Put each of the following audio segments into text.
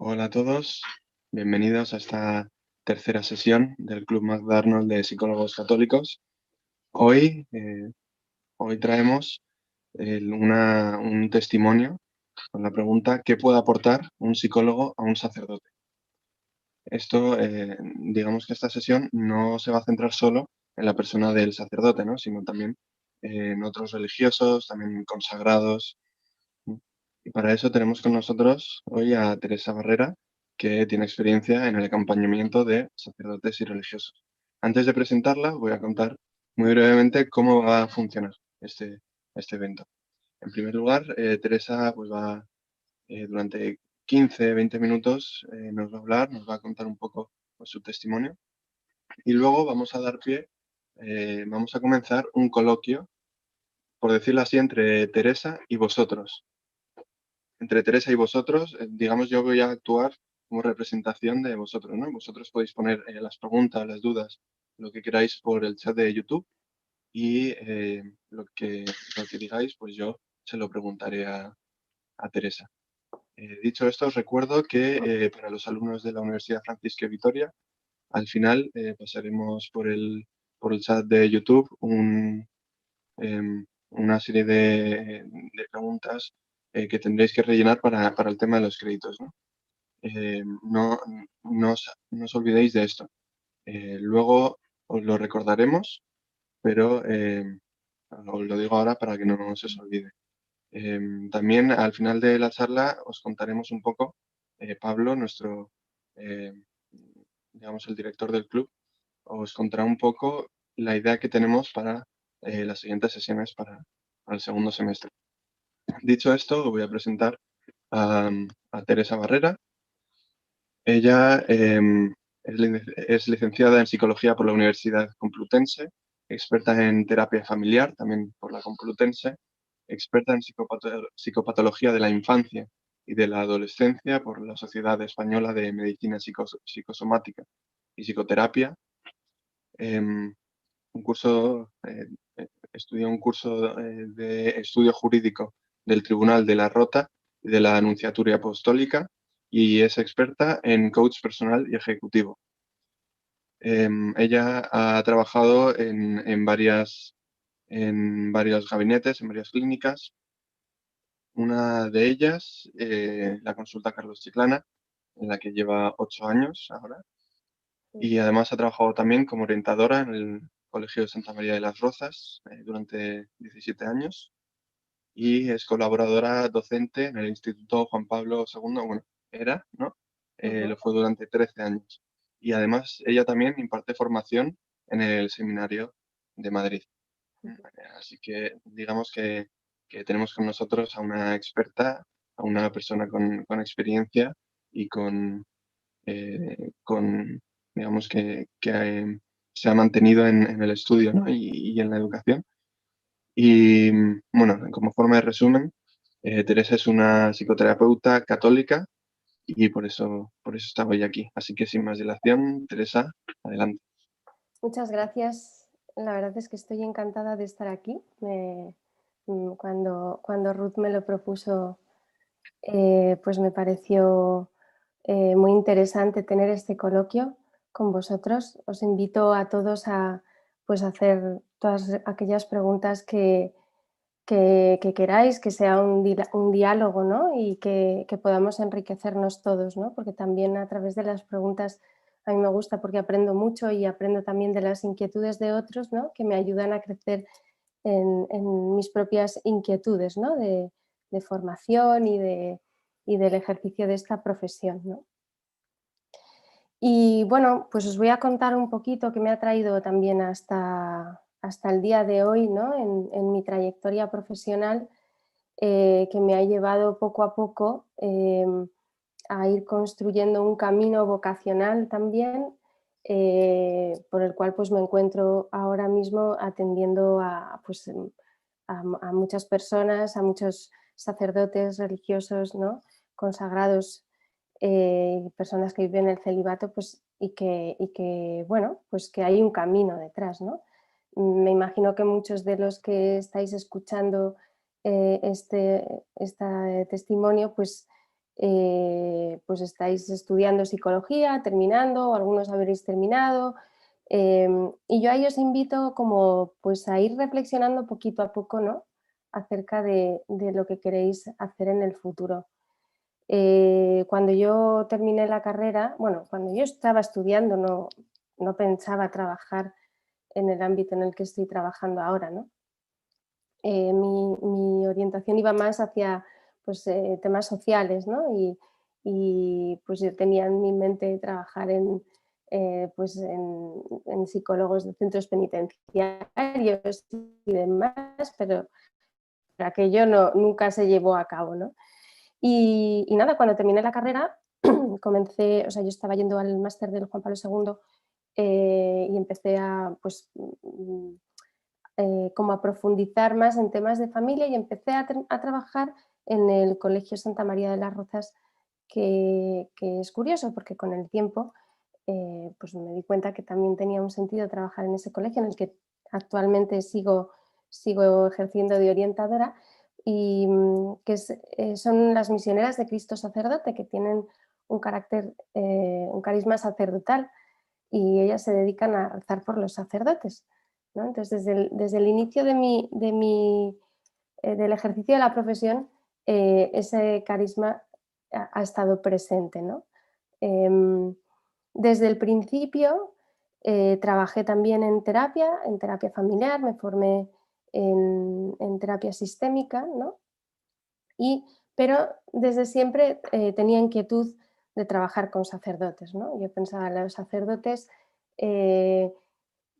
Hola a todos, bienvenidos a esta tercera sesión del Club McDonald de Psicólogos Católicos. Hoy, hoy traemos un testimonio con la pregunta: ¿qué puede aportar un psicólogo a un sacerdote? Esto, digamos que esta sesión no se va a centrar solo en la persona del sacerdote, ¿no? Sino también en otros religiosos, también consagrados. Y para eso tenemos con nosotros hoy a Teresa Barrera, que tiene experiencia en el acompañamiento de sacerdotes y religiosos. Antes de presentarla, voy a contar muy brevemente cómo va a funcionar este evento. En primer lugar, Teresa pues va durante 15, 20 minutos nos va a hablar, nos va a contar un poco pues, su testimonio, y luego vamos a dar pie, vamos a comenzar un coloquio, por decirlo así, entre Teresa y vosotros. Entre Teresa y vosotros, digamos, yo voy a actuar como representación de vosotros, ¿no? Vosotros podéis poner las preguntas, las dudas, lo que queráis por el chat de YouTube, y lo que digáis, pues yo se lo preguntaré a Teresa. Dicho esto, os recuerdo que para los alumnos de la Universidad Francisco de Vitoria, al final pasaremos por el chat de YouTube una serie de preguntas que tendréis que rellenar para el tema de los créditos, ¿no? No os olvidéis de esto. Luego os lo recordaremos, pero os lo digo ahora para que no se os olvide. También al final de la charla os contaremos un poco, Pablo, eh, digamos, el director del club, os contará un poco la idea que tenemos para las siguientes sesiones para el segundo semestre. Dicho esto, os voy a presentar a Teresa Barrera. Ella es licenciada en Psicología por la Universidad Complutense, experta en terapia familiar, también por la Complutense, experta en psicopatología de la infancia y de la adolescencia por la Sociedad Española de Medicina Psicosomática y Psicoterapia. Em, un curso, Estudió un curso de estudio jurídico del Tribunal de la Rota y de la Anunciatura Apostólica, y es experta en coach personal y ejecutivo. Ella ha trabajado en varios gabinetes, en varias clínicas. Una de ellas, la Consulta Carlos Chiclana, en la que lleva 8 años ahora. Y además ha trabajado también como orientadora en el Colegio de Santa María de las Rozas durante 17 años, y es colaboradora docente en el Instituto Juan Pablo II, bueno, era, ¿no? Lo fue durante 13 años. Y además ella también imparte formación en el Seminario de Madrid. Así que digamos que tenemos con nosotros a una experta, a una persona con experiencia y con digamos, que se ha mantenido en el estudio, ¿no? y en la educación. Y bueno, como forma de resumen, Teresa es una psicoterapeuta católica y por eso estaba hoy aquí. Así que sin más dilación, Teresa, adelante. Muchas gracias. La verdad es que estoy encantada de estar aquí. Cuando Ruth me lo propuso, pues me pareció muy interesante tener este coloquio con vosotros. Os invito a todos a pues, hacer todas aquellas preguntas que queráis, que sea un diálogo, ¿no? Y que podamos enriquecernos todos, ¿no? Porque también a través de las preguntas a mí me gusta, porque aprendo mucho y aprendo también de las inquietudes de otros, ¿no? Que me ayudan a crecer en mis propias inquietudes, ¿no? De formación y del ejercicio de esta profesión, ¿no? Y bueno, pues os voy a contar un poquito qué me ha traído también hasta el día de hoy, ¿no? En mi trayectoria profesional, que me ha llevado poco a poco a ir construyendo un camino vocacional también, por el cual pues me encuentro ahora mismo atendiendo a muchas personas, a muchos sacerdotes religiosos, ¿no? Consagrados, personas que viven el celibato, pues, bueno, pues que hay un camino detrás, ¿no? Me imagino que muchos de los que estáis escuchando este testimonio, pues pues estáis estudiando psicología, terminando, o algunos habréis terminado, y yo ahí os invito como pues a ir reflexionando poquito a poco, ¿no? Acerca de lo que queréis hacer en el futuro. Cuando yo terminé la carrera, bueno, cuando yo estaba estudiando no pensaba trabajar en el ámbito en el que estoy trabajando ahora, ¿no? Mi orientación iba más hacia pues, temas sociales, ¿no? Y, pues yo tenía en mi mente trabajar pues en psicólogos de centros penitenciarios y demás, pero aquello nunca se llevó a cabo, ¿no? Y nada, cuando terminé la carrera, comencé, o sea, yo estaba yendo al máster del Juan Pablo II y empecé a, pues, como a profundizar más en temas de familia y empecé a trabajar en el Colegio Santa María de las Rozas, que es curioso porque con el tiempo pues me di cuenta que también tenía un sentido trabajar en ese colegio en el que actualmente sigo ejerciendo de orientadora y que son las misioneras de Cristo Sacerdote, que tienen un carácter, un carisma sacerdotal y ellas se dedican a rezar por los sacerdotes, ¿no? Entonces, desde el inicio del ejercicio de la profesión, ese carisma ha estado presente, ¿no? Em, Desde el principio trabajé también en terapia familiar, me formé en terapia sistémica, ¿no? Pero desde siempre tenía inquietud de trabajar con sacerdotes, ¿no? Yo pensaba, los sacerdotes eh,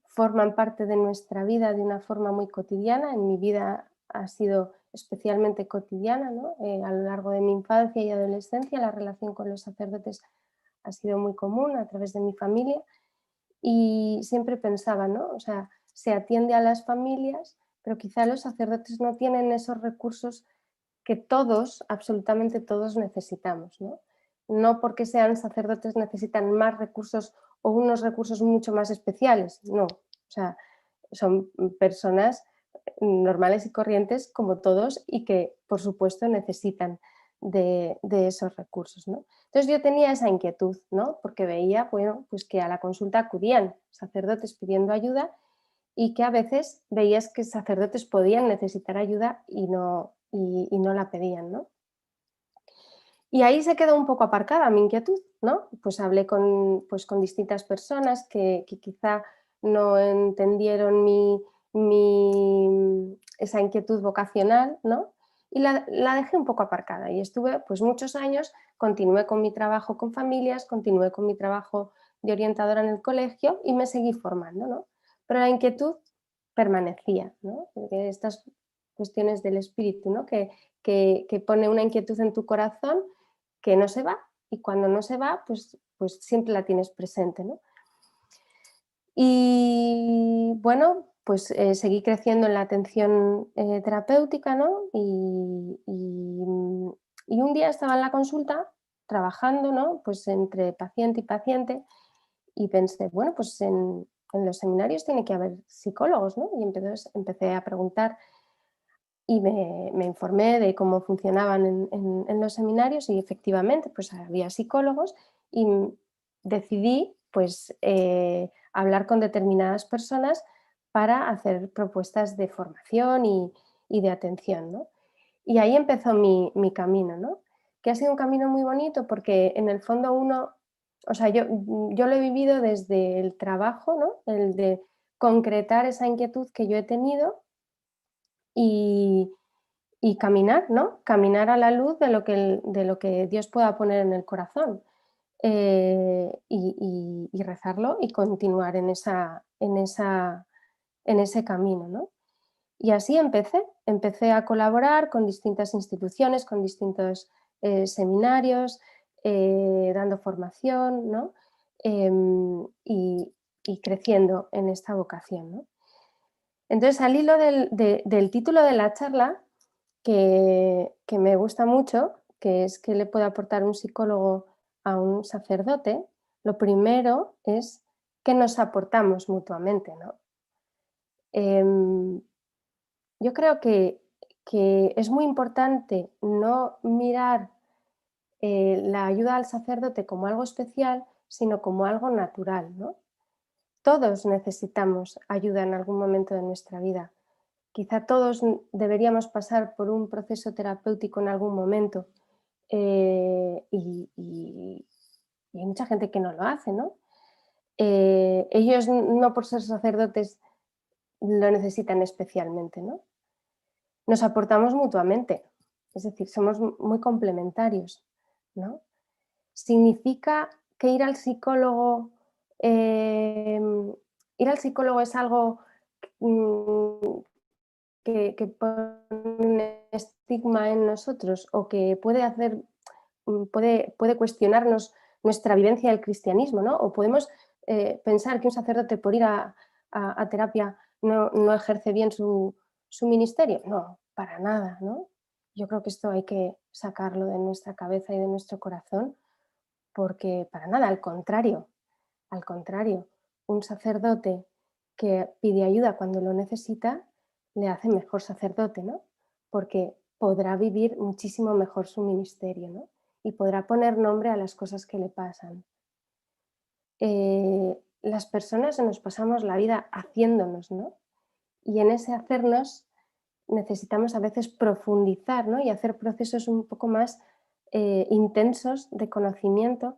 forman parte de nuestra vida de una forma muy cotidiana. En mi vida ha sido especialmente cotidiana, ¿no? A lo largo de mi infancia y adolescencia la relación con los sacerdotes ha sido muy común a través de mi familia y siempre pensaba, ¿no? O sea, se atiende a las familias, pero quizá los sacerdotes no tienen esos recursos que todos, absolutamente todos necesitamos, ¿no? No porque sean sacerdotes necesitan más recursos o unos recursos mucho más especiales, no. O sea, son personas normales y corrientes como todos y que, por supuesto, necesitan de esos recursos, ¿no? Entonces yo tenía esa inquietud, ¿no? Porque veía, bueno, pues que a la consulta acudían sacerdotes pidiendo ayuda y que a veces veías que sacerdotes podían necesitar ayuda y no la pedían, ¿no? Y ahí se quedó un poco aparcada mi inquietud, ¿no? Pues hablé pues con distintas personas que quizá no entendieron esa inquietud vocacional, ¿no? Y la dejé un poco aparcada y estuve pues muchos años, continué con mi trabajo con familias, continué con mi trabajo de orientadora en el colegio y me seguí formando, ¿no? Pero la inquietud permanecía, ¿no? Estas cuestiones del espíritu, ¿no? Que pone una inquietud en tu corazón que no se va y cuando no se va, pues siempre la tienes presente, ¿no? Y bueno, pues seguí creciendo en la atención terapéutica, ¿no? Y un día estaba en la consulta trabajando, ¿no? Pues entre paciente y paciente y pensé, bueno, pues en los seminarios tiene que haber psicólogos, ¿no? Y entonces empecé a preguntar y me informé de cómo funcionaban en los seminarios y efectivamente pues había psicólogos y decidí pues hablar con determinadas personas para hacer propuestas de formación y de atención, ¿no? Y ahí empezó mi camino, ¿no? Que ha sido un camino muy bonito porque en el fondo uno, o sea, yo lo he vivido desde el trabajo, ¿no? El de concretar esa inquietud que yo he tenido y, y caminar, ¿no? Caminar a la luz de lo que Dios pueda poner en el corazón y rezarlo y continuar en ese camino, ¿no? Y así empecé a colaborar con distintas instituciones, con distintos seminarios, dando formación, ¿no? Y creciendo en esta vocación, ¿no? Entonces, al hilo del título de la charla, que me gusta mucho, que es que le puede aportar un psicólogo a un sacerdote, lo primero es que nos aportamos mutuamente, ¿no? Em, yo creo que es muy importante no mirar la ayuda al sacerdote como algo especial, sino como algo natural, ¿no? Todos necesitamos ayuda en algún momento de nuestra vida. Quizá todos deberíamos pasar por un proceso terapéutico en algún momento, y hay mucha gente que no lo hace, ¿no? Ellos no por ser sacerdotes lo necesitan especialmente, ¿no? Nos aportamos mutuamente, es decir, somos muy complementarios, ¿no? Significa que eh, ir al psicólogo es algo mm, que pone un estigma en nosotros o que puede hacer, puede cuestionarnos nuestra vivencia del cristianismo, ¿no? O podemos pensar que un sacerdote por ir a terapia no ejerce bien su ministerio. No, para nada, ¿no? Yo creo que esto hay que sacarlo de nuestra cabeza y de nuestro corazón, porque para nada, al contrario, un sacerdote que pide ayuda cuando lo necesita le hace mejor sacerdote, ¿no? Porque podrá vivir muchísimo mejor su ministerio, ¿no? Y podrá poner nombre a las cosas que le pasan. Las personas nos pasamos la vida haciéndonos, ¿no? Y en ese hacernos necesitamos a veces profundizar, ¿no? Y hacer procesos un poco más intensos de conocimiento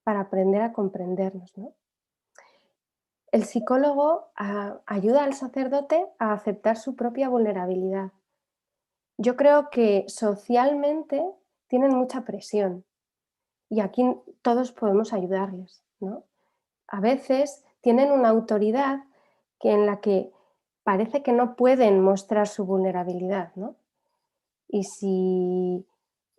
para aprender a comprendernos, ¿no? El psicólogo ayuda al sacerdote a aceptar su propia vulnerabilidad. Yo creo que socialmente tienen mucha presión y aquí todos podemos ayudarles, ¿no? A veces tienen una autoridad en la que parece que no pueden mostrar su vulnerabilidad, ¿no? Y si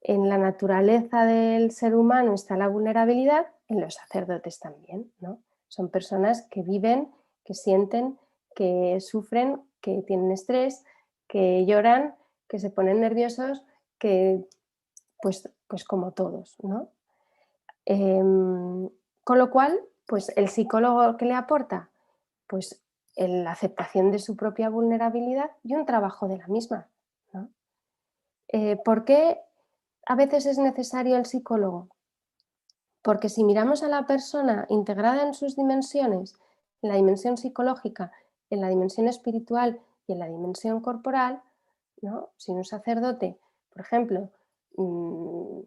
en la naturaleza del ser humano está la vulnerabilidad, en los sacerdotes también, ¿no? Son personas que viven, que sienten, que sufren, que tienen estrés, que lloran, que se ponen nerviosos, que pues como todos, ¿no? Con lo cual, pues el psicólogo que le aporta, pues la aceptación de su propia vulnerabilidad y un trabajo de la misma, ¿no? ¿Por qué a veces es necesario el psicólogo? Porque si miramos a la persona integrada en sus dimensiones, en la dimensión psicológica, en la dimensión espiritual y en la dimensión corporal, ¿no? Si un sacerdote, por ejemplo, mmm,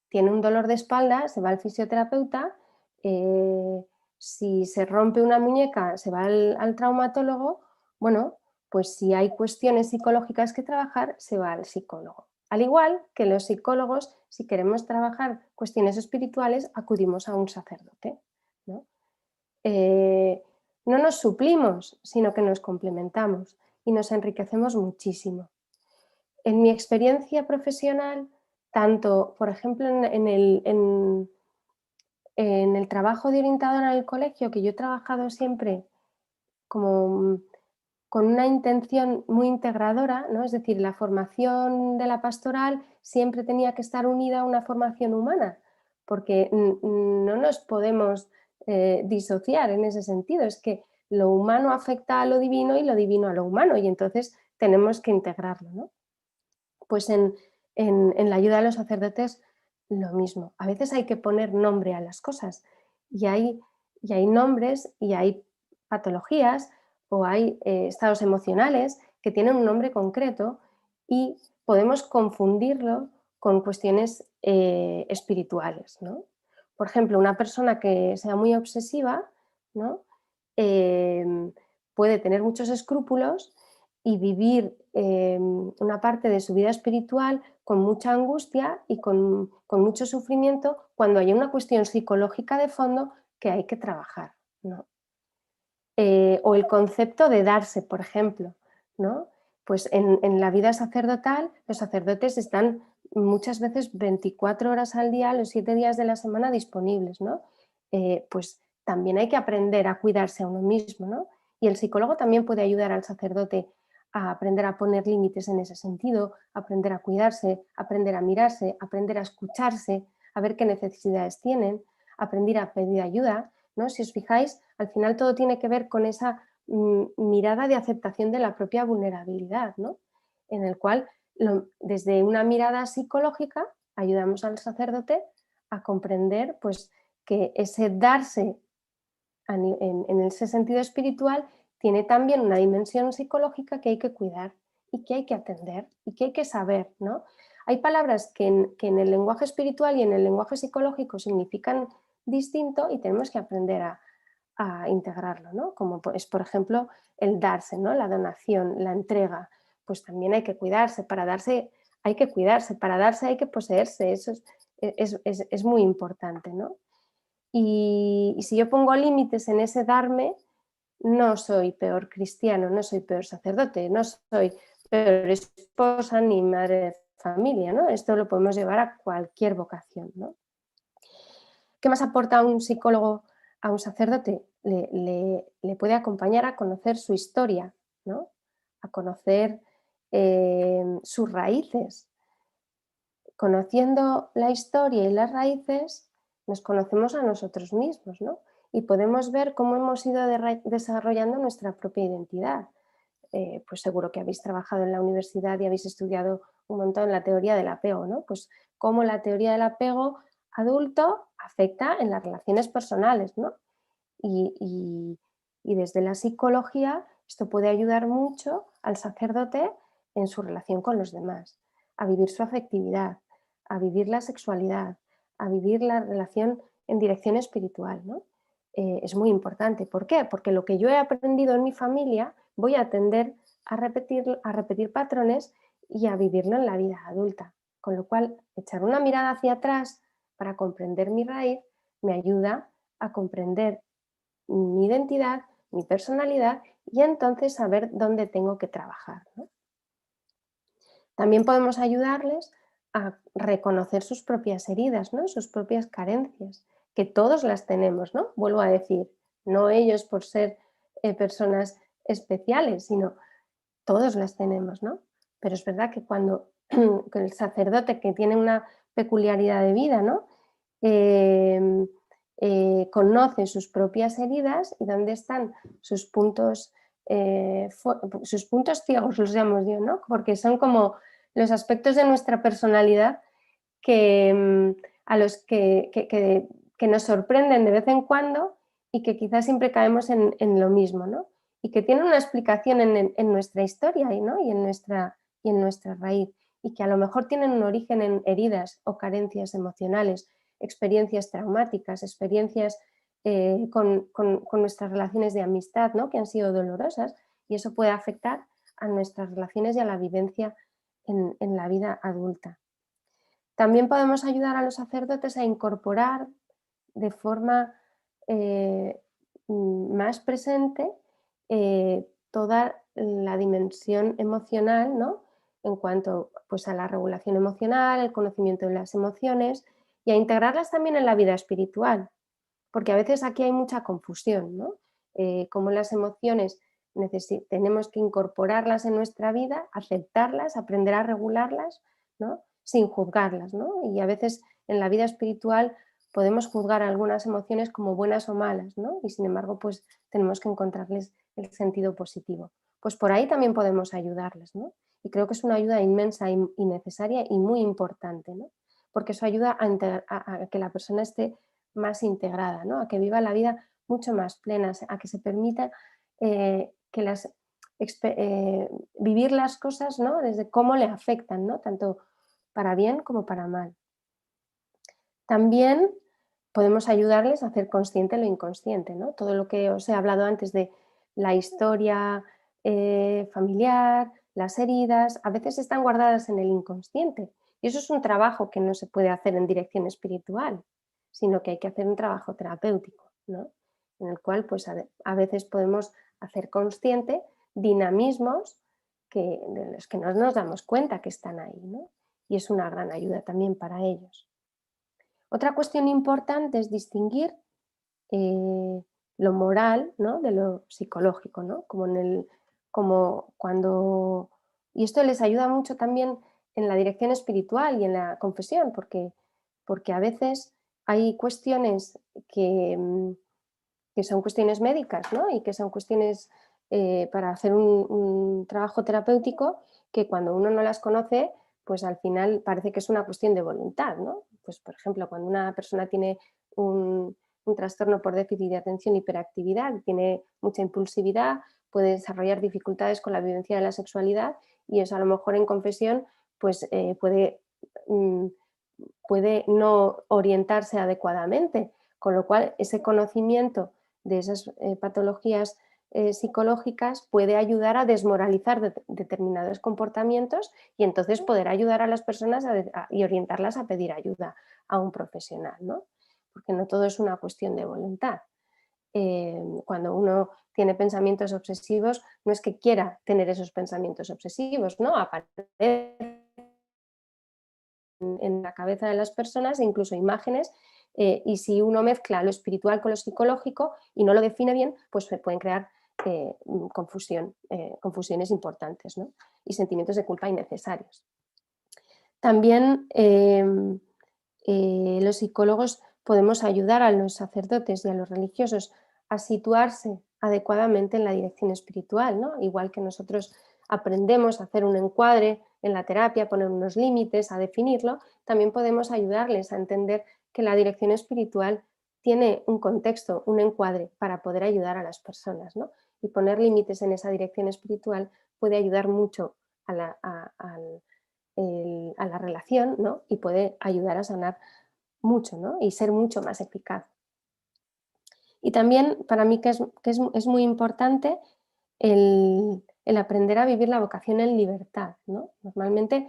tiene un dolor de espalda, se va al fisioterapeuta, eh, si se rompe una muñeca, se va al traumatólogo, bueno, pues si hay cuestiones psicológicas que trabajar, se va al psicólogo. Al igual que los psicólogos, si queremos trabajar cuestiones espirituales, acudimos a un sacerdote, ¿no? No nos suplimos, sino que nos complementamos y nos enriquecemos muchísimo. En mi experiencia profesional, tanto, por ejemplo, en el trabajo de orientadora en el colegio, que yo he trabajado siempre como con una intención muy integradora, ¿no? Es decir, la formación de la pastoral siempre tenía que estar unida a una formación humana, porque no nos podemos disociar en ese sentido, es que lo humano afecta a lo divino y lo divino a lo humano, y entonces tenemos que integrarlo, ¿no? Pues en la ayuda a los sacerdotes lo mismo. A veces hay que poner nombre a las cosas y hay nombres y hay patologías o hay estados emocionales que tienen un nombre concreto y podemos confundirlo con cuestiones espirituales, ¿no? Por ejemplo, una persona que sea muy obsesiva, ¿no? Eh, puede tener muchos escrúpulos y vivir una parte de su vida espiritual con mucha angustia y con mucho sufrimiento cuando hay una cuestión psicológica de fondo que hay que trabajar, ¿no? O el concepto de darse, por ejemplo, ¿no? Pues en la vida sacerdotal los sacerdotes están muchas veces 24 horas al día, los 7 días de la semana disponibles, ¿no? Pues también hay que aprender a cuidarse a uno mismo, ¿no? Y el psicólogo también puede ayudar al sacerdote a aprender a poner límites en ese sentido, aprender a cuidarse, aprender a mirarse, aprender a escucharse, a ver qué necesidades tienen, aprender a pedir ayuda, ¿no? Si os fijáis, al final todo tiene que ver con esa mirada de aceptación de la propia vulnerabilidad, ¿no? En el cual, desde una mirada psicológica, ayudamos al sacerdote a comprender pues, que ese darse en ese sentido espiritual tiene también una dimensión psicológica que hay que cuidar y que hay que atender y que hay que saber, ¿no? Hay palabras que en el lenguaje espiritual y en el lenguaje psicológico significan distinto y tenemos que aprender a integrarlo, ¿no? Como es, por ejemplo, el darse, ¿no? La donación, la entrega, pues también hay que cuidarse, para darse hay que cuidarse, para darse hay que poseerse, eso es muy importante, ¿no? Y si yo pongo límites en ese darme, no soy peor cristiano, no soy peor sacerdote, no soy peor esposa ni madre de familia, ¿no? Esto lo podemos llevar a cualquier vocación, ¿no? ¿Qué más aporta un psicólogo a un sacerdote? Le puede acompañar a conocer su historia, ¿no? A conocer sus raíces. Conociendo la historia y las raíces, nos conocemos a nosotros mismos, ¿no? Y podemos ver cómo hemos ido desarrollando nuestra propia identidad. Pues seguro que habéis trabajado en la universidad y habéis estudiado un montón la teoría del apego, ¿no? Pues cómo la teoría del apego adulto afecta en las relaciones personales, ¿no? Y, y desde la psicología esto puede ayudar mucho al sacerdote en su relación con los demás, a vivir su afectividad, a vivir la sexualidad, a vivir la relación en dirección espiritual, ¿no? Es muy importante. ¿Por qué? Porque lo que yo he aprendido en mi familia voy a tender a repetir patrones y a vivirlo en la vida adulta. Con lo cual, echar una mirada hacia atrás para comprender mi raíz me ayuda a comprender mi identidad, mi personalidad y entonces saber dónde tengo que trabajar, ¿no? También podemos ayudarles a reconocer sus propias heridas, ¿no? Sus propias carencias, que todos las tenemos, ¿no? Vuelvo a decir, no ellos por ser personas especiales, sino todos las tenemos, ¿no? Pero es verdad que cuando que el sacerdote que tiene una peculiaridad de vida, ¿no? Eh, conoce sus propias heridas y dónde están sus puntos ciegos, los llamo yo, ¿no? Porque son como los aspectos de nuestra personalidad que, a los que nos sorprenden de vez en cuando y que quizás siempre caemos en lo mismo, ¿no? Y que tienen una explicación en nuestra historia, ¿no? Y en nuestra raíz, y que a lo mejor tienen un origen en heridas o carencias emocionales, experiencias traumáticas, experiencias con nuestras relaciones de amistad, ¿no? Que han sido dolorosas, y eso puede afectar a nuestras relaciones y a la vivencia en la vida adulta. También podemos ayudar a los sacerdotes a incorporar de forma más presente toda la dimensión emocional, ¿no? En cuanto pues, a la regulación emocional, el conocimiento de las emociones y a integrarlas también en la vida espiritual, porque a veces aquí hay mucha confusión, ¿no? Como las emociones tenemos que incorporarlas en nuestra vida, aceptarlas, aprender a regularlas, ¿no? Sin juzgarlas, ¿no? Y a veces en la vida espiritual podemos juzgar algunas emociones como buenas o malas, ¿no? Y sin embargo, pues tenemos que encontrarles el sentido positivo. Pues por ahí también podemos ayudarles, ¿no? Y creo que es una ayuda inmensa y necesaria y muy importante, ¿no? Porque eso ayuda a que la persona esté más integrada, ¿no? A que viva la vida mucho más plena, a que se permita que vivir las cosas, ¿no? Desde cómo le afectan, ¿no? Tanto para bien como para mal. También podemos ayudarles a hacer consciente lo inconsciente, ¿no? Todo lo que os he hablado antes de la historia familiar, las heridas, a veces están guardadas en el inconsciente. Y eso es un trabajo que no se puede hacer en dirección espiritual, sino que hay que hacer un trabajo terapéutico, ¿no? En el cual pues, a veces podemos hacer consciente dinamismos de los que no nos damos cuenta que están ahí, ¿no? Y es una gran ayuda también para ellos. Otra cuestión importante es distinguir lo moral, ¿no? De lo psicológico, ¿no? Como cuando... Y esto les ayuda mucho también en la dirección espiritual y en la confesión, porque a veces hay cuestiones que son cuestiones médicas, ¿no? Y que son cuestiones para hacer un trabajo terapéutico que cuando uno no las conoce, pues al final parece que es una cuestión de voluntad, ¿no? pues, por ejemplo, cuando una persona tiene un trastorno por déficit de atención y hiperactividad, tiene mucha impulsividad, puede desarrollar dificultades con la vivencia de la sexualidad y eso a lo mejor en confesión pues, mm, puede no orientarse adecuadamente, con lo cual ese conocimiento de esas patologías psicológicas puede ayudar a desmoralizar determinados comportamientos y entonces poder ayudar a las personas y orientarlas a pedir ayuda a un profesional, ¿no? Porque no todo es una cuestión de voluntad. Cuando uno tiene pensamientos obsesivos, no es que quiera tener esos pensamientos obsesivos, ¿no? Aparece en la cabeza de las personas, incluso imágenes, y si uno mezcla lo espiritual con lo psicológico y no lo define bien, pues se pueden crear confusiones importantes, ¿no? Y sentimientos de culpa innecesarios. También los psicólogos podemos ayudar a los sacerdotes y a los religiosos a situarse adecuadamente en la dirección espiritual, ¿no? Igual que nosotros aprendemos a hacer un encuadre en la terapia, a poner unos límites, a definirlo, también podemos ayudarles a entender que la dirección espiritual tiene un contexto, un encuadre para poder ayudar a las personas, ¿no? Y poner límites en esa dirección espiritual puede ayudar mucho a la relación, ¿no? Y puede ayudar a sanar mucho, ¿no? Y ser mucho más eficaz. Y también para mí es muy importante el aprender a vivir la vocación en libertad, ¿no? Normalmente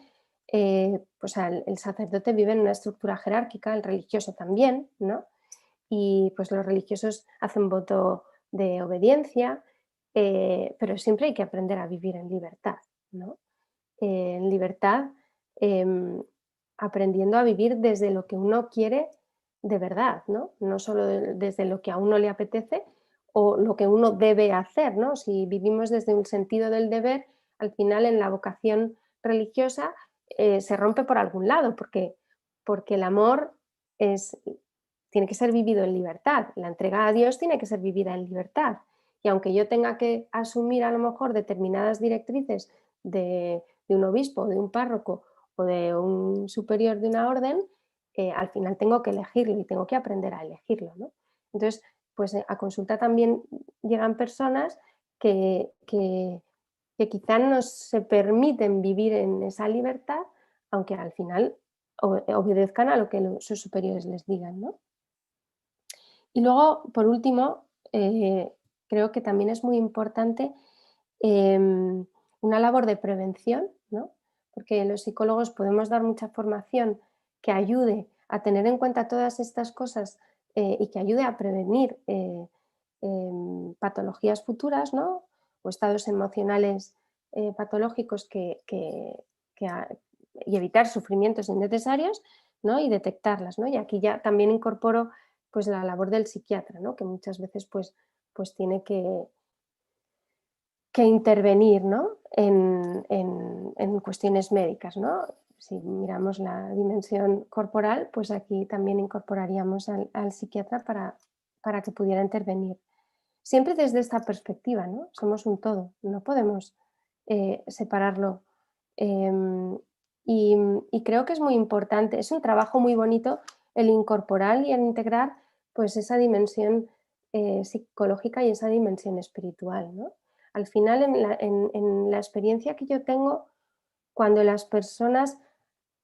pues el sacerdote vive en una estructura jerárquica, el religioso también, ¿no? Y pues los religiosos hacen voto de obediencia, pero siempre hay que aprender a vivir en libertad, ¿no? En libertad, em, aprendiendo a vivir desde lo que uno quiere de verdad, ¿no? No solo desde lo que a uno le apetece o lo que uno debe hacer, ¿no? Si vivimos desde un sentido del deber, al final en la vocación religiosa se rompe por algún lado, porque el amor tiene que ser vivido en libertad, la entrega a Dios tiene que ser vivida en libertad. Y aunque yo tenga que asumir a lo mejor determinadas directrices de un obispo, de un párroco o de un superior de una orden, al final tengo que elegirlo y tengo que aprender a elegirlo, ¿no? Entonces, pues a consulta también llegan personas que quizá no se permiten vivir en esa libertad, aunque al final obedezcan a lo que sus superiores les digan, ¿no? Y luego, por último, creo que también es muy importante una labor de prevención, ¿no? Porque los psicólogos podemos dar mucha formación que ayude a tener en cuenta todas estas cosas y que ayude a prevenir patologías futuras, ¿no? O estados emocionales patológicos y evitar sufrimientos innecesarios, ¿no? Y detectarlas, ¿no? Y aquí ya también incorporo pues la labor del psiquiatra, ¿no? Que muchas veces pues tiene que intervenir, ¿no? en cuestiones médicas, ¿no? Si miramos la dimensión corporal, pues aquí también incorporaríamos al psiquiatra para que pudiera intervenir. Siempre desde esta perspectiva, ¿no? Somos un todo, no podemos separarlo. Em, y, y creo que es muy importante, es un trabajo muy bonito el incorporar y el integrar pues esa dimensión psicológica y esa dimensión espiritual, ¿no? Al final, en la experiencia que yo tengo, cuando las personas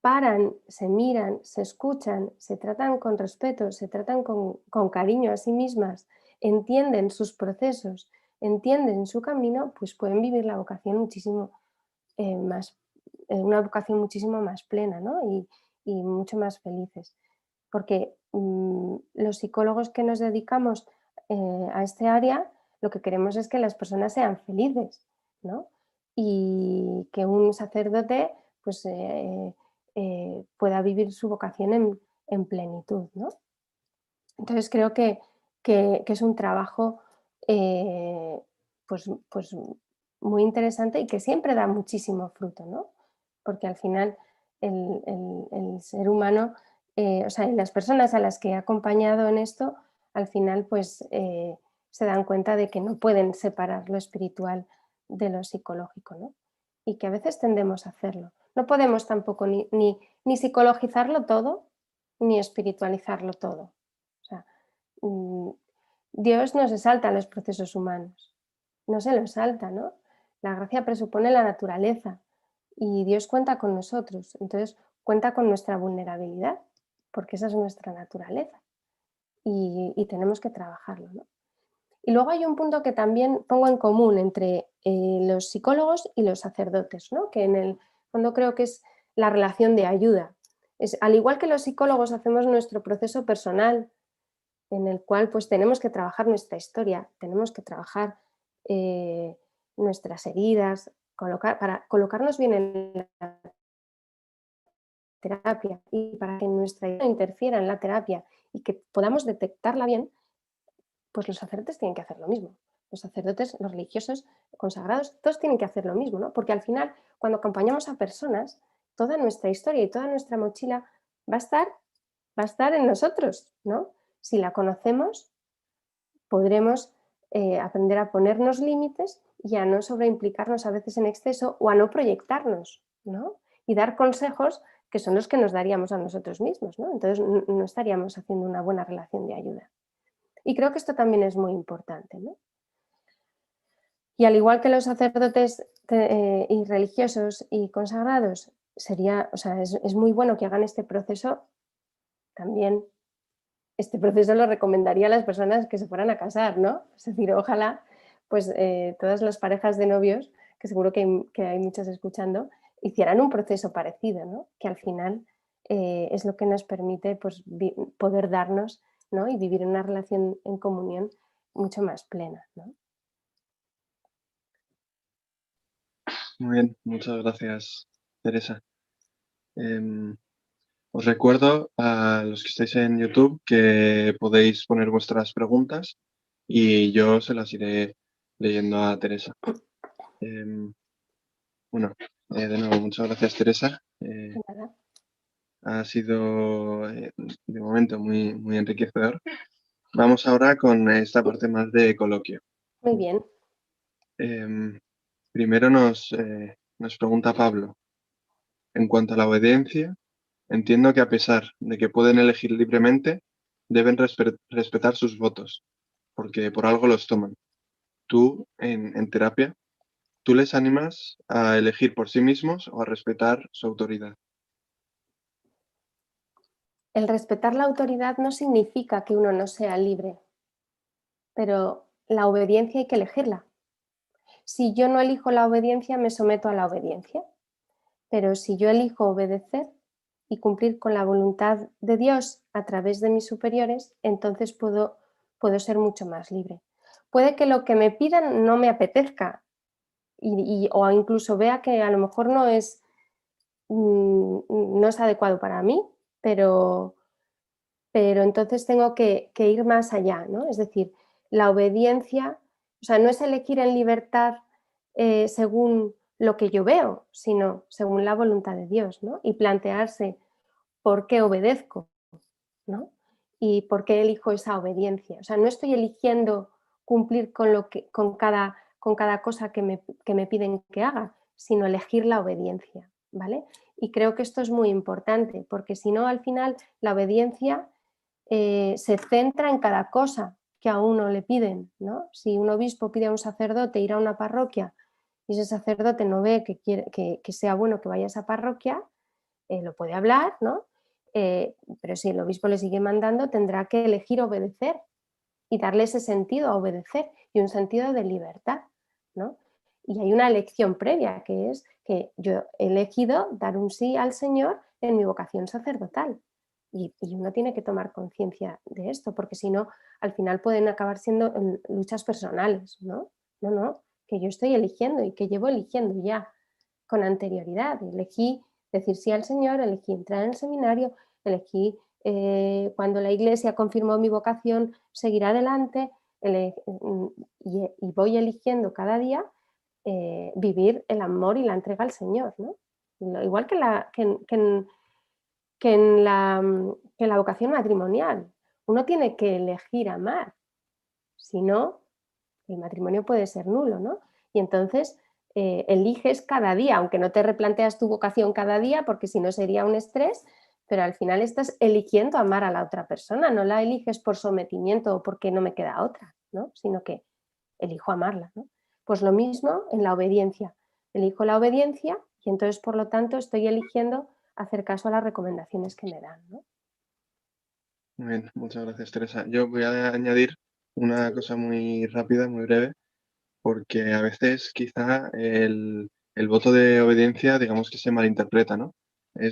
paran, se miran, se escuchan, se tratan con respeto, se tratan con cariño a sí mismas, entienden sus procesos, entienden su camino, pues pueden vivir la vocación muchísimo más, una vocación muchísimo más plena, ¿no? Y mucho más felices. Porque los psicólogos que nos dedicamos a este área, lo que queremos es que las personas sean felices, ¿no? Y que un sacerdote pues, pueda vivir su vocación en plenitud, ¿no? Entonces creo que es un trabajo pues muy interesante y que siempre da muchísimo fruto, ¿no? Porque al final el ser humano, o sea, las personas a las que he acompañado en esto, al final pues se dan cuenta de que no pueden separar lo espiritual de lo psicológico, ¿no? Y que a veces tendemos a hacerlo. No podemos tampoco ni psicologizarlo todo, ni espiritualizarlo todo. O sea, Dios no se salta los procesos humanos, no se los salta, ¿no? La gracia presupone la naturaleza y Dios cuenta con nosotros, entonces cuenta con nuestra vulnerabilidad, porque esa es nuestra naturaleza y tenemos que trabajarlo, ¿no? Y luego hay un punto que también pongo en común entre los psicólogos y los sacerdotes, ¿no? Que en el fondo creo que es la relación de ayuda. Al igual que los psicólogos hacemos nuestro proceso personal, en el cual pues tenemos que trabajar nuestra historia, tenemos que trabajar eh, nuestras heridas, para colocarnos bien en la terapia y para que nuestra idea no interfiera en la terapia y que podamos detectarla bien, pues los sacerdotes tienen que hacer lo mismo. Los sacerdotes, los religiosos, consagrados, todos tienen que hacer lo mismo, ¿no? Porque al final, cuando acompañamos a personas, toda nuestra historia y toda nuestra mochila va a estar en nosotros, ¿no? Si la conocemos, podremos aprender a ponernos límites y a no sobreimplicarnos a veces en exceso o a no proyectarnos, ¿no? Y dar consejos que son los que nos daríamos a nosotros mismos, ¿no? Entonces no estaríamos haciendo una buena relación de ayuda. Y creo que esto también es muy importante, ¿no? Y al igual que los sacerdotes y religiosos y consagrados, sería, o sea, es muy bueno que hagan este proceso, también este proceso lo recomendaría a las personas que se fueran a casar, ¿no? Es decir, ojalá pues todas las parejas de novios, que seguro que hay muchas escuchando, hicieran un proceso parecido, ¿no? Que al final es lo que nos permite pues, poder darnos, ¿no? Y vivir en una relación en comunión mucho más plena, ¿no? Muy bien, muchas gracias, Teresa. Em, Os recuerdo a los que estáis en YouTube que podéis poner vuestras preguntas y yo se las iré leyendo a Teresa. Em, bueno, de nuevo, muchas gracias, Teresa. Nada. Ha sido de momento muy enriquecedor. Vamos ahora con esta parte más de coloquio. Muy bien. Em, Primero nos pregunta Pablo, en cuanto a la obediencia, entiendo que a pesar de que pueden elegir libremente, deben respetar sus votos, porque por algo los toman. Tú, en terapia, ¿tú les animas a elegir por sí mismos o a respetar su autoridad? El respetar la autoridad no significa que uno no sea libre, pero la obediencia hay que elegirla. Si yo no elijo la obediencia, me someto a la obediencia. Pero si yo elijo obedecer y cumplir con la voluntad de Dios a través de mis superiores, entonces puedo ser mucho más libre. Puede que lo que me pidan no me apetezca o incluso vea que a lo mejor no es adecuado para mí, pero, pero entonces tengo que ir más allá, ¿no? Es decir, la obediencia, o sea, no es elegir en libertad según lo que yo veo, sino según la voluntad de Dios, ¿no? Y plantearse por qué obedezco, ¿no? Y por qué elijo esa obediencia. O sea, no estoy eligiendo cumplir con cada cosa que me piden que haga, sino elegir la obediencia, ¿vale? Y creo que esto es muy importante, porque si no, al final, la obediencia se centra en cada cosa que a uno le piden, ¿no? Si un obispo pide a un sacerdote ir a una parroquia y ese sacerdote no ve que sea bueno que vaya a esa parroquia, lo puede hablar, ¿no? Pero si el obispo le sigue mandando, tendrá que elegir obedecer y darle ese sentido a obedecer y un sentido de libertad, ¿no? Y hay una elección previa, que es que yo he elegido dar un sí al Señor en mi vocación sacerdotal. Y uno tiene que tomar conciencia de esto, porque si no, al final pueden acabar siendo luchas personales, ¿no? No, no, que yo estoy eligiendo y que llevo eligiendo ya con anterioridad. Elegí decir sí al Señor, elegí entrar en el seminario, elegí cuando la Iglesia confirmó mi vocación seguir adelante y voy eligiendo cada día vivir el amor y la entrega al Señor, ¿no? Igual que en la vocación matrimonial. Uno tiene que elegir amar, si no, el matrimonio puede ser nulo, ¿no? Y entonces eliges cada día, aunque no te replanteas tu vocación cada día, porque si no sería un estrés, pero al final estás eligiendo amar a la otra persona, no la eliges por sometimiento o porque no me queda otra, ¿no? Sino que elijo amarla, ¿no? Pues lo mismo en la obediencia. Elijo la obediencia y entonces, por lo tanto, estoy eligiendo hacer caso a las recomendaciones que me dan, ¿no? Muy bien, muchas gracias, Teresa. Yo voy a añadir una cosa muy rápida, muy breve, porque a veces quizá el voto de obediencia, digamos que se malinterpreta, ¿no? O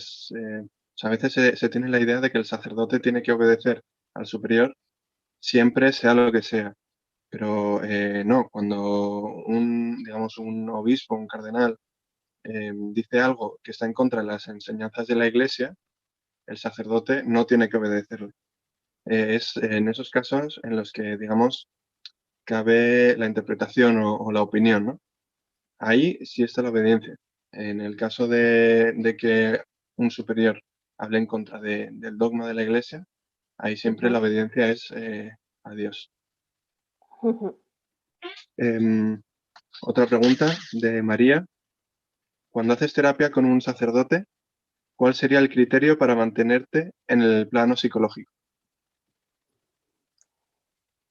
sea, a veces se tiene la idea de que el sacerdote tiene que obedecer al superior siempre, sea lo que sea. Pero no, cuando digamos, un obispo, un cardenal, dice algo que está en contra de las enseñanzas de la Iglesia, el sacerdote no tiene que obedecerle. Es en esos casos en los que, digamos, cabe la interpretación o la opinión, ¿no? Ahí sí está la obediencia. En el caso de que un superior hable en contra del dogma de la Iglesia, ahí siempre la Ujú, obediencia es a Dios. ujú. Em, Otra pregunta de María. Cuando haces terapia con un sacerdote, ¿cuál sería el criterio para mantenerte en el plano psicológico?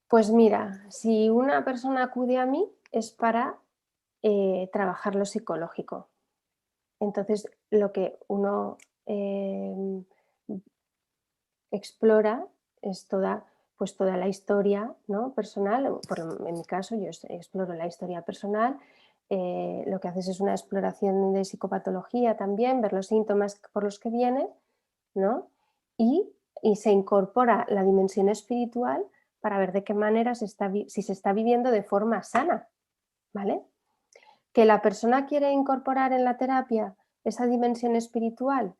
Pues mira, si una persona acude a mí es para trabajar lo psicológico. Entonces, lo que uno eh, explora es pues toda la historia, ¿no? Personal. En mi caso, yo exploro la historia personal. Lo que haces es una exploración de psicopatología también, ver los síntomas por los que viene, ¿no? Y, y se incorpora la dimensión espiritual para ver de qué manera si se está viviendo de forma sana, ¿vale? Que la persona quiere incorporar en la terapia esa dimensión espiritual,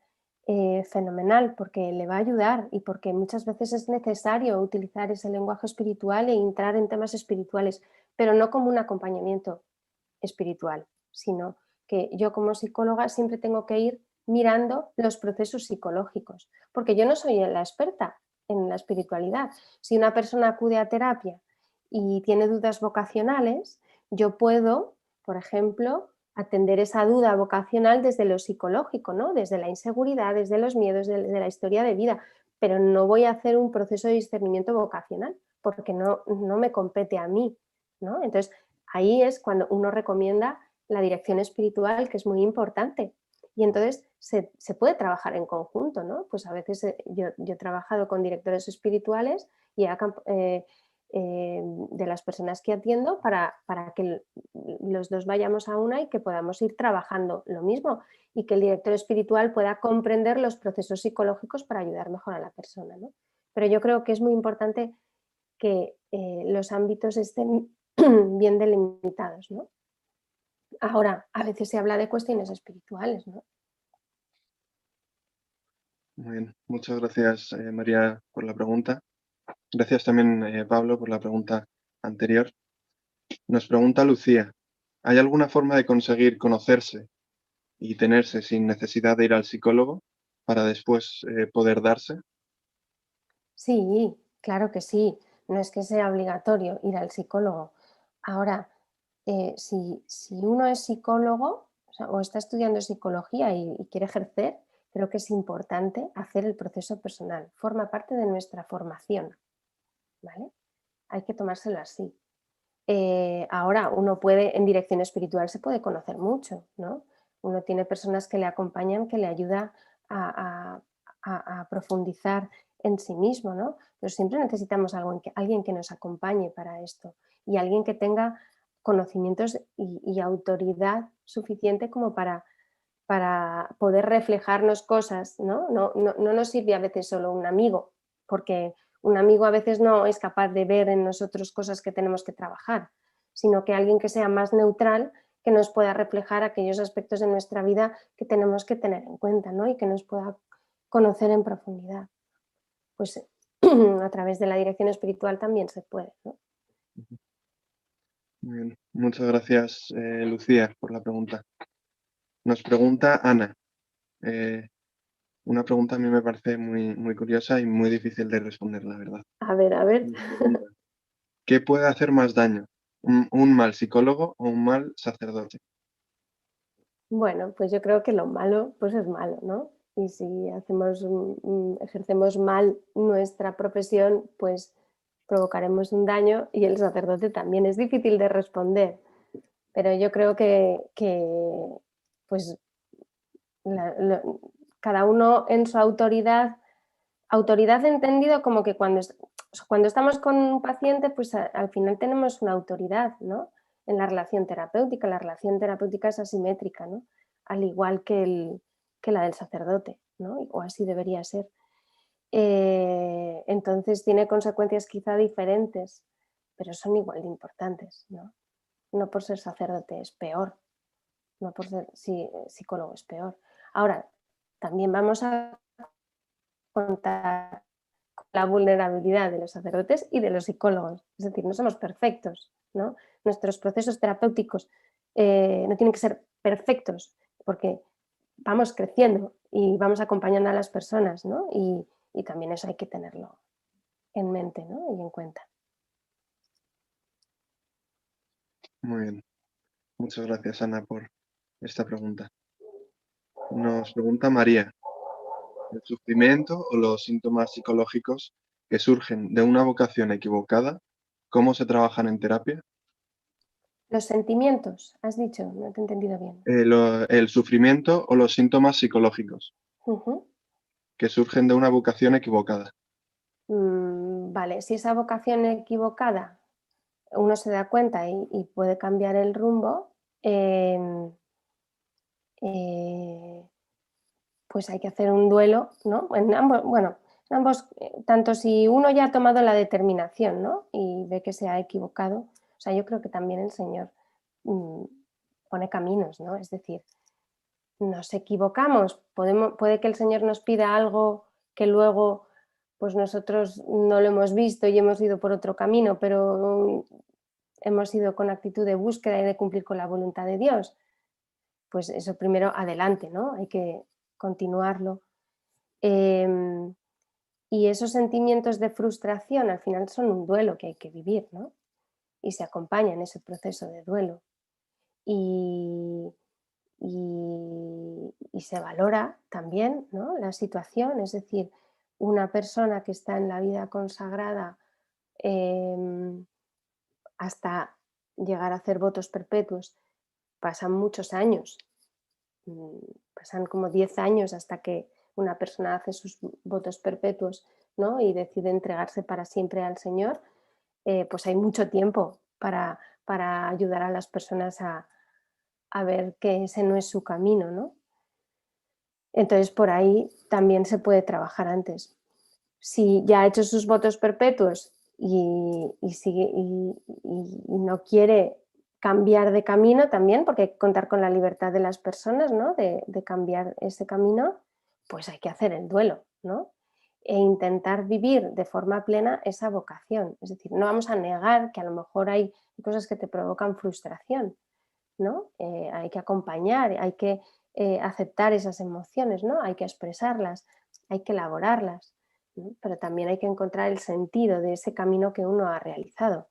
fenomenal, porque le va a ayudar y porque muchas veces es necesario utilizar ese lenguaje espiritual e entrar en temas espirituales, pero no como un acompañamiento espiritual, sino que yo como psicóloga siempre tengo que ir mirando los procesos psicológicos, porque yo no soy la experta en la espiritualidad. Si una persona acude a terapia y tiene dudas vocacionales, yo puedo, por ejemplo, atender esa duda vocacional desde lo psicológico, ¿no? Desde la inseguridad, desde los miedos, desde la historia de vida, pero no voy a hacer un proceso de discernimiento vocacional porque no me compete a mí, ¿no? Entonces, ahí es cuando uno recomienda la dirección espiritual, que es muy importante. Y entonces se puede trabajar en conjunto, ¿no? Pues a veces yo he trabajado con directores espirituales y de las personas que atiendo para que los dos vayamos a una y que podamos ir trabajando lo mismo y que el director espiritual pueda comprender los procesos psicológicos para ayudar mejor a la persona, ¿no? Pero yo creo que es muy importante que los ámbitos estén bien delimitados, ¿no? Ahora, a veces se habla de cuestiones espirituales, ¿no? Muy bien, muchas gracias, María, por la pregunta. Gracias también, Pablo, por la pregunta anterior. Nos pregunta Lucía, ¿hay alguna forma de conseguir conocerse y tenerse sin necesidad de ir al psicólogo para después poder darse? Sí, claro que sí. No es que sea obligatorio ir al psicólogo. Ahora, si uno es psicólogo, o está estudiando psicología y quiere ejercer, creo que es importante hacer el proceso personal. Forma parte de nuestra formación, ¿vale? Hay que tomárselo así. Ahora uno puede, en dirección espiritual se puede conocer mucho, ¿no? Uno tiene personas que le acompañan, que le ayuda a, a profundizar en sí mismo, ¿no? Pero siempre necesitamos alguien que nos acompañe para esto y alguien que tenga conocimientos y autoridad suficiente como para poder reflejarnos cosas, ¿no? No nos sirve a veces solo un amigo, porque un amigo a veces no es capaz de ver en nosotros cosas que tenemos que trabajar, sino que alguien que sea más neutral, que nos pueda reflejar aquellos aspectos de nuestra vida que tenemos que tener en cuenta, ¿no? Y que nos pueda conocer en profundidad. Pues a través de la dirección espiritual también se puede, ¿no? Muy bien, muchas gracias, Lucía, por la pregunta. Nos pregunta Ana. eh, una pregunta a mí me parece muy, muy curiosa y muy difícil de responder, la verdad. A ver, a ver. Nos pregunta, ¿qué puede hacer más daño? ¿Un mal psicólogo o un mal sacerdote? Bueno, pues yo creo que lo malo, pues es malo, ¿no? y si ejercemos mal nuestra profesión, pues provocaremos un daño y el sacerdote también. Es difícil de responder, pero yo creo que pues, cada uno en su autoridad entendido como que cuando estamos con un paciente, pues al final tenemos una autoridad, ¿no? En la relación terapéutica. La relación terapéutica es asimétrica, ¿no? Al igual que la del sacerdote, ¿no? O así debería ser. Entonces tiene consecuencias quizá diferentes, pero son igual de importantes, ¿no? No por ser sacerdote es peor, no por ser psicólogo es peor. Ahora, también vamos a contar con la vulnerabilidad de los sacerdotes y de los psicólogos. Es decir, no somos perfectos, ¿no? Nuestros procesos terapéuticos no tienen que ser perfectos porque vamos creciendo y vamos acompañando a las personas, ¿no? Y también eso hay que tenerlo en mente, ¿no? Y en cuenta. Muy bien. Muchas gracias, Ana, por esta pregunta. Nos pregunta María, ¿el sufrimiento o los síntomas psicológicos que surgen de una vocación equivocada, cómo se trabajan en terapia? Los sentimientos, has dicho, no te he entendido bien. El sufrimiento o los síntomas psicológicos Ujú. que surgen de una vocación equivocada. Vale, si esa vocación equivocada uno se da cuenta y puede cambiar el rumbo, eh, pues hay que hacer un duelo, ¿no? Bueno, en ambos, tanto si uno ya ha tomado la determinación, ¿no? Y ve que se ha equivocado, o sea, yo creo que también el Señor mm, pone caminos, ¿no? Es decir, nos equivocamos, puede que el Señor nos pida algo que luego pues nosotros no lo hemos visto y hemos ido por otro camino, pero hemos ido con actitud de búsqueda y de cumplir con la voluntad de Dios. Pues eso primero adelante, ¿no? Hay que continuarlo. Eh, y esos sentimientos de frustración al final son un duelo que hay que vivir, ¿no? Y se acompaña en ese proceso de duelo. Y, y se valora también, ¿no? La situación, es decir, una persona que está en la vida consagrada eh, hasta llegar a hacer votos perpetuos, pasan muchos años, mm, pasan como 10 años hasta que una persona hace sus votos perpetuos, ¿no? Y decide entregarse para siempre al Señor, pues hay mucho tiempo para ayudar a las personas a ver que ese no es su camino, ¿no? Entonces, por ahí también se puede trabajar antes. Si ya ha hecho sus votos perpetuos y no quiere cambiar de camino también, porque hay que contar con la libertad de las personas, ¿no? De cambiar ese camino, pues hay que hacer el duelo, ¿no? E intentar vivir de forma plena esa vocación. Es decir, no vamos a negar que a lo mejor hay cosas que te provocan frustración, ¿no? Hay que acompañar, hay que aceptar esas emociones, ¿no? Hay que expresarlas, hay que elaborarlas, ¿no? Pero también hay que encontrar el sentido de ese camino que uno ha realizado,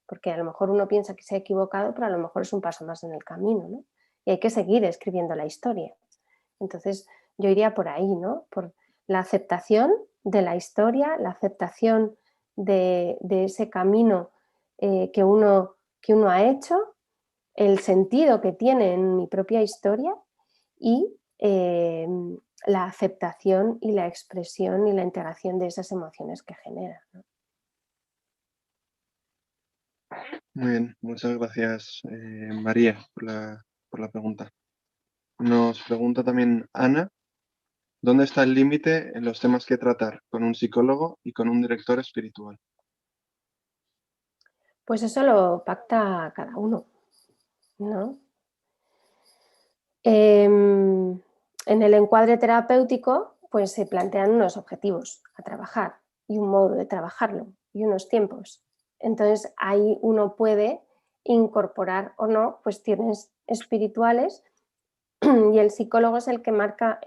porque a lo mejor uno piensa que se ha equivocado, pero a lo mejor es un paso más en el camino, ¿no? Y hay que seguir escribiendo la historia. Entonces, yo iría por ahí, ¿no? Por la aceptación de la historia, la aceptación de ese camino que uno ha hecho, el sentido que tiene en mi propia historia y la aceptación y la expresión y la integración de esas emociones que genera, ¿no? Muy bien, muchas gracias, María, por la pregunta. Nos pregunta también Ana, ¿dónde está el límite en los temas que tratar con un psicólogo y con un director espiritual? Pues eso lo pacta cada uno, ¿no? En el encuadre terapéutico, pues se plantean unos objetivos a trabajar y un modo de trabajarlo y unos tiempos. Entonces ahí uno puede incorporar o no cuestiones espirituales y el psicólogo es el que marca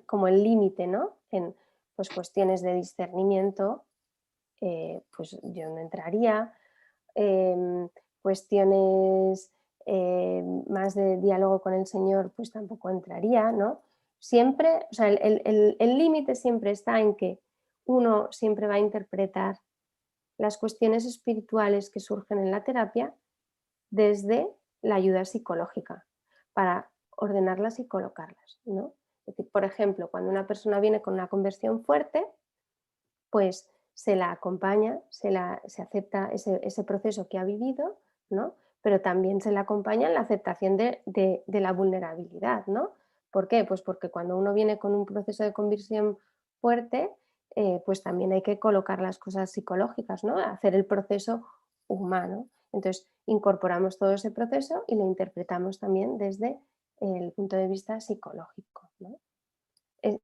como el límite, ¿no? En pues, cuestiones de discernimiento, pues yo no entraría, cuestiones más de diálogo con el Señor, pues tampoco entraría, ¿no? Siempre, o sea, el límite siempre está en que uno siempre va a interpretar las cuestiones espirituales que surgen en la terapia desde la ayuda psicológica para ordenarlas y colocarlas, ¿no? Es decir, por ejemplo, cuando una persona viene con una conversión fuerte, pues se la acompaña, se acepta ese proceso que ha vivido, ¿no? Pero también se le acompaña en la aceptación de la vulnerabilidad, ¿no? ¿Por qué? Pues porque cuando uno viene con un proceso de conversión fuerte, pues también hay que colocar las cosas psicológicas, ¿no? Hacer el proceso humano. Entonces, incorporamos todo ese proceso y lo interpretamos también desde el punto de vista psicológico, ¿no? Es,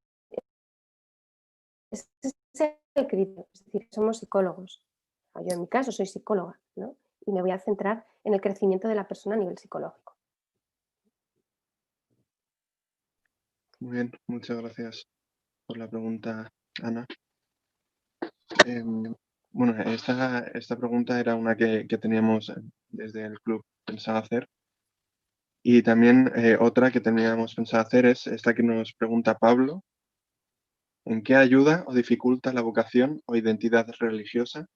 ese es el criterio, es decir, somos psicólogos. Yo en mi caso soy psicóloga, ¿no? Y me voy a centrar en el crecimiento de la persona a nivel psicológico. Muy bien, muchas gracias por la pregunta, Ana. Bueno, esta pregunta era una que teníamos desde el club pensado hacer. Y también otra que teníamos pensado hacer es esta que nos pregunta Pablo: ¿en qué ayuda o dificulta la vocación o identidad religiosa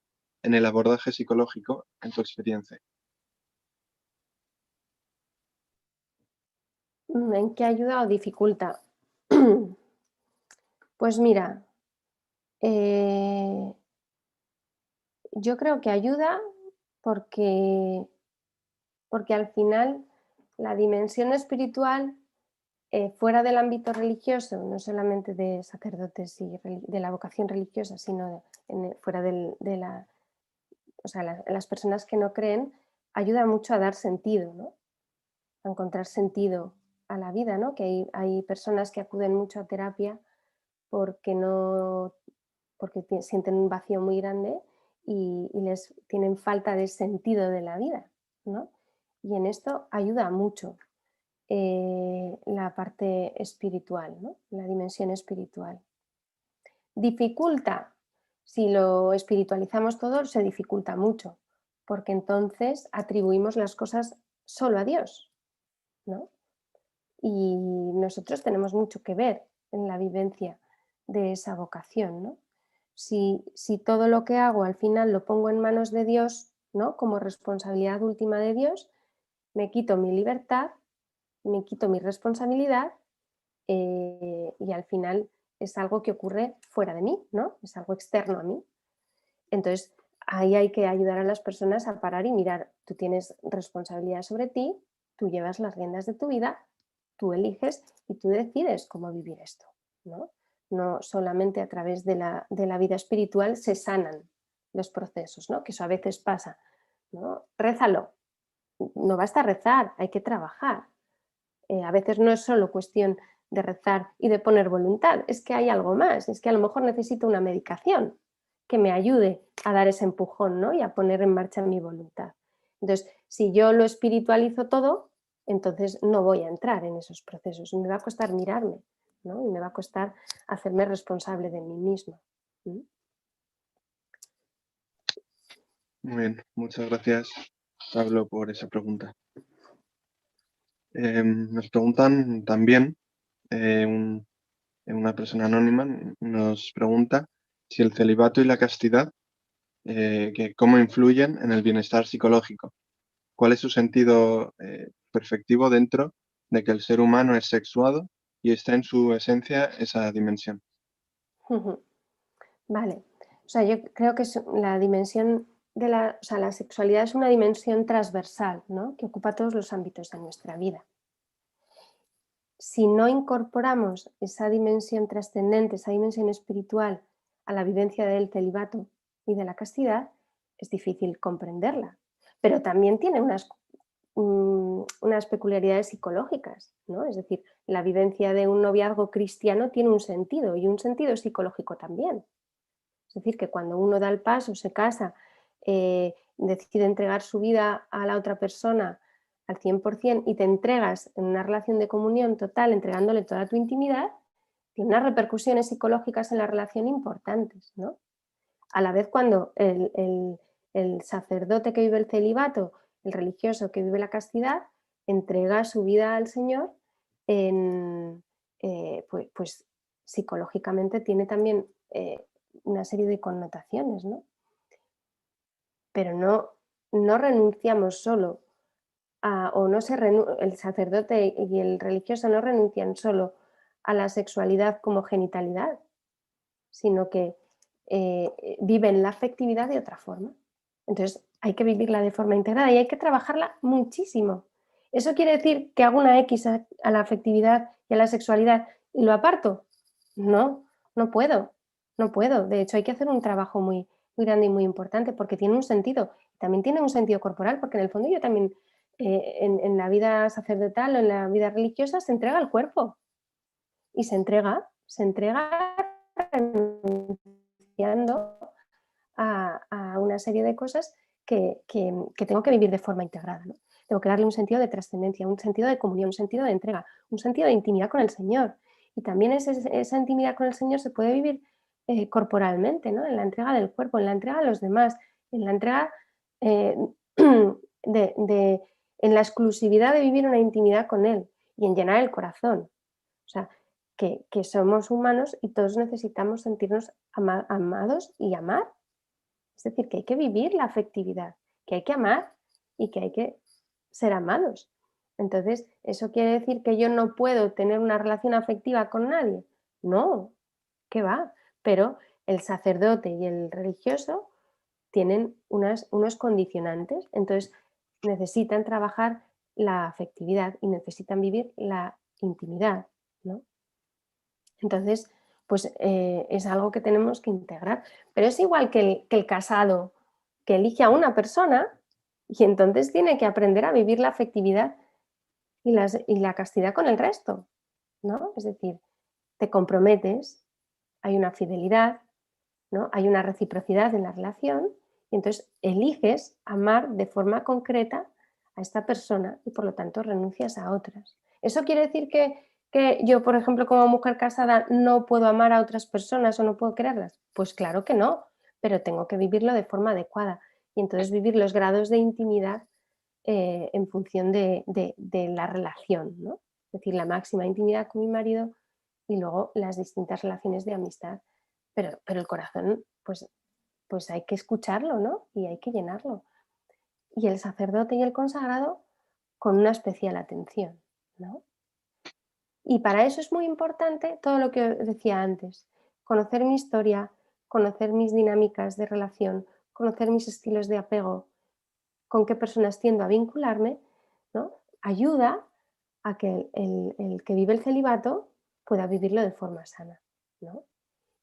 en el abordaje psicológico en tu experiencia? ¿En qué ayuda o dificulta? Pues mira, eh, yo creo que ayuda porque, porque al final la dimensión espiritual fuera del ámbito religioso, no solamente de sacerdotes y de la vocación religiosa, sino fuera de la, o sea, las personas que no creen, ayuda mucho a dar sentido, ¿no? A encontrar sentido a la vida, ¿no? Que hay personas que acuden mucho a terapia porque no, porque sienten un vacío muy grande y les tienen falta de sentido de la vida, ¿no? Y en esto ayuda mucho la parte espiritual, ¿no? La dimensión espiritual. Dificulta, si lo espiritualizamos todo, se dificulta mucho, porque entonces atribuimos las cosas solo a Dios, ¿no? Y nosotros tenemos mucho que ver en la vivencia de esa vocación, ¿no? Si todo lo que hago al final lo pongo en manos de Dios, ¿no? Como responsabilidad última de Dios, me quito mi libertad, me quito mi responsabilidad y al final es algo que ocurre fuera de mí, ¿no? Es algo externo a mí. Entonces, ahí hay que ayudar a las personas a parar y mirar, tú tienes responsabilidad sobre ti, tú llevas las riendas de tu vida, tú eliges y tú decides cómo vivir esto, ¿no? No solamente a través de la vida espiritual se sanan los procesos, ¿no? Que eso a veces pasa, ¿no? Rézalo, no basta rezar, hay que trabajar. A veces no es solo cuestión de rezar y de poner voluntad, es que hay algo más, es que a lo mejor necesito una medicación que me ayude a dar ese empujón, ¿no? Y a poner en marcha mi voluntad. Entonces, si yo lo espiritualizo todo, entonces no voy a entrar en esos procesos y me va a costar mirarme, ¿no? Y me va a costar hacerme responsable de mí misma. ¿Mm? Muy bien, muchas gracias, Pablo, por esa pregunta. Nos preguntan también, una persona anónima nos pregunta si el celibato y la castidad, cómo influyen en el bienestar psicológico. ¿Cuál es su sentido perspectivo dentro de que el ser humano es sexuado y está en su esencia esa dimensión? Ujú. Vale. O sea, yo creo que es la dimensión de la, o sea, la sexualidad es una dimensión transversal, ¿no? Que ocupa todos los ámbitos de nuestra vida. Si no incorporamos esa dimensión trascendente, esa dimensión espiritual a la vivencia del celibato y de la castidad, es difícil comprenderla. Pero también tiene unas peculiaridades psicológicas, ¿no? Es decir, la vivencia de un noviazgo cristiano tiene un sentido y un sentido psicológico también. Es decir, que cuando uno da el paso, se casa, decide entregar su vida a la otra persona al 100% y te entregas en una relación de comunión total, entregándole toda tu intimidad, tiene unas repercusiones psicológicas en la relación importantes, ¿no? A la vez cuando el sacerdote que vive el celibato, el religioso que vive la castidad, entrega su vida al Señor en, pues psicológicamente tiene también una serie de connotaciones, ¿no? Pero no renunciamos solo o no el sacerdote y el religioso no renuncian solo a la sexualidad como genitalidad, sino que viven la afectividad de otra forma. Entonces hay que vivirla de forma integrada y hay que trabajarla muchísimo. ¿Eso quiere decir que hago una X a la afectividad y a la sexualidad y lo aparto? No, no puedo, no puedo. De hecho hay que hacer un trabajo muy, muy grande y muy importante porque tiene un sentido. También tiene un sentido corporal porque en el fondo yo también en la vida sacerdotal o en la vida religiosa se entrega el cuerpo y se entrega renunciando a una serie de cosas que tengo que vivir de forma integrada, ¿no? Tengo que darle un sentido de trascendencia, un sentido de comunión, un sentido de entrega, un sentido de intimidad con el Señor. Y también esa intimidad con el Señor se puede vivir corporalmente, ¿no? En la entrega del cuerpo, en la entrega a los demás, en la entrega eh, de, en la exclusividad de vivir una intimidad con Él y en llenar el corazón. O sea, que somos humanos y todos necesitamos sentirnos amados y amar. Es decir, que hay que vivir la afectividad, que hay que amar y que hay que ser amados. Entonces, ¿eso quiere decir que yo no puedo tener una relación afectiva con nadie? No, ¿qué va? Pero el sacerdote y el religioso tienen unos condicionantes, entonces necesitan trabajar la afectividad y necesitan vivir la intimidad, ¿no? Entonces, pues es algo que tenemos que integrar. Pero es igual que el casado que elige a una persona y entonces tiene que aprender a vivir la afectividad y la castidad con el resto, ¿no? Es decir, te comprometes, hay una fidelidad, ¿no? Hay una reciprocidad en la relación y entonces eliges amar de forma concreta a esta persona y por lo tanto renuncias a otras. ¿Eso quiere decir que yo, por ejemplo, como mujer casada no puedo amar a otras personas o no puedo quererlas? Pues claro que no, pero tengo que vivirlo de forma adecuada y entonces vivir los grados de intimidad en función de la relación, ¿no? Es decir, la máxima intimidad con mi marido y luego las distintas relaciones de amistad. Pero el corazón, pues hay que escucharlo, ¿no? Y hay que llenarlo. Y el sacerdote y el consagrado con una especial atención, ¿no? Y para eso es muy importante todo lo que decía antes, conocer mi historia, conocer mis dinámicas de relación, conocer mis estilos de apego, con qué personas tiendo a vincularme, ¿no? Ayuda a que el que vive el celibato pueda vivirlo de forma sana, ¿no?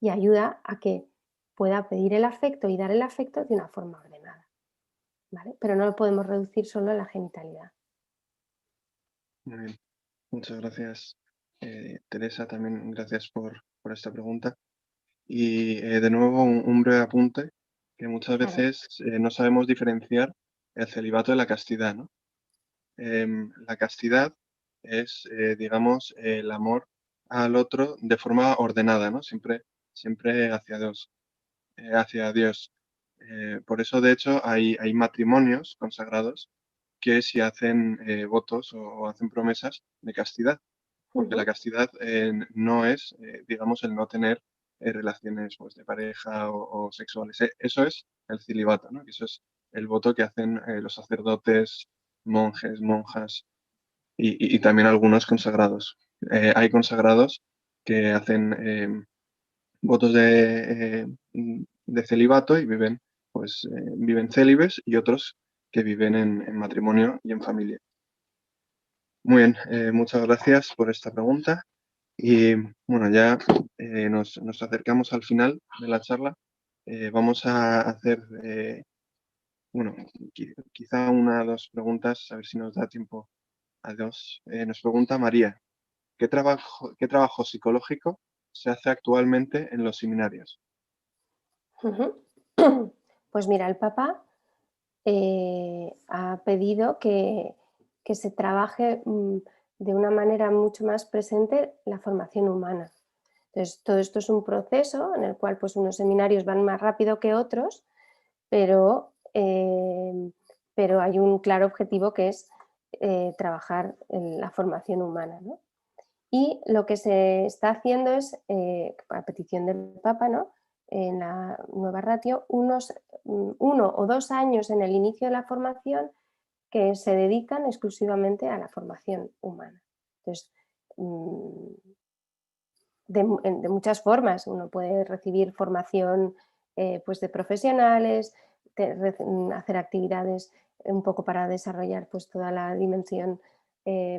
Y ayuda a que pueda pedir el afecto y dar el afecto de una forma ordenada, ¿vale? Pero no lo podemos reducir solo a la genitalidad. Muy bien. Muchas gracias, Teresa. También gracias por esta pregunta. Y de nuevo un breve apunte, que muchas Claro. veces no sabemos diferenciar el celibato de la castidad, ¿no? La castidad es, digamos, el amor al otro de forma ordenada, ¿no? Siempre hacia Dios. Hacia Dios. Por eso, de hecho, hay matrimonios consagrados que si hacen votos o hacen promesas de castidad, porque la Ujú. castidad no es, digamos, el no tener relaciones pues, de pareja o sexuales. Eso es el celibato, ¿no? Eso es el voto que hacen los sacerdotes, monjes, monjas y también algunos consagrados. Hay consagrados que hacen votos de celibato y viven célibes y otros que viven en matrimonio y en familia. Muy bien, muchas gracias por esta pregunta. Y bueno, ya nos acercamos al final de la charla. Vamos a hacer, bueno, quizá una o dos preguntas, a ver si nos da tiempo a dos. Nos pregunta María, qué trabajo psicológico se hace actualmente en los seminarios? Ujú. Pues mira, el Papa ha pedido que se trabaje de una manera mucho más presente la formación humana. Entonces, todo esto es un proceso en el cual pues, unos seminarios van más rápido que otros, pero, pero hay un claro objetivo que es trabajar en la formación humana, ¿no? Y lo que se está haciendo es, a petición del Papa, ¿no?, en la nueva ratio, 1 o 2 años en el inicio de la formación que se dedican exclusivamente a la formación humana. Entonces, de muchas formas. Uno puede recibir formación pues de profesionales, hacer actividades un poco para desarrollar pues toda la dimensión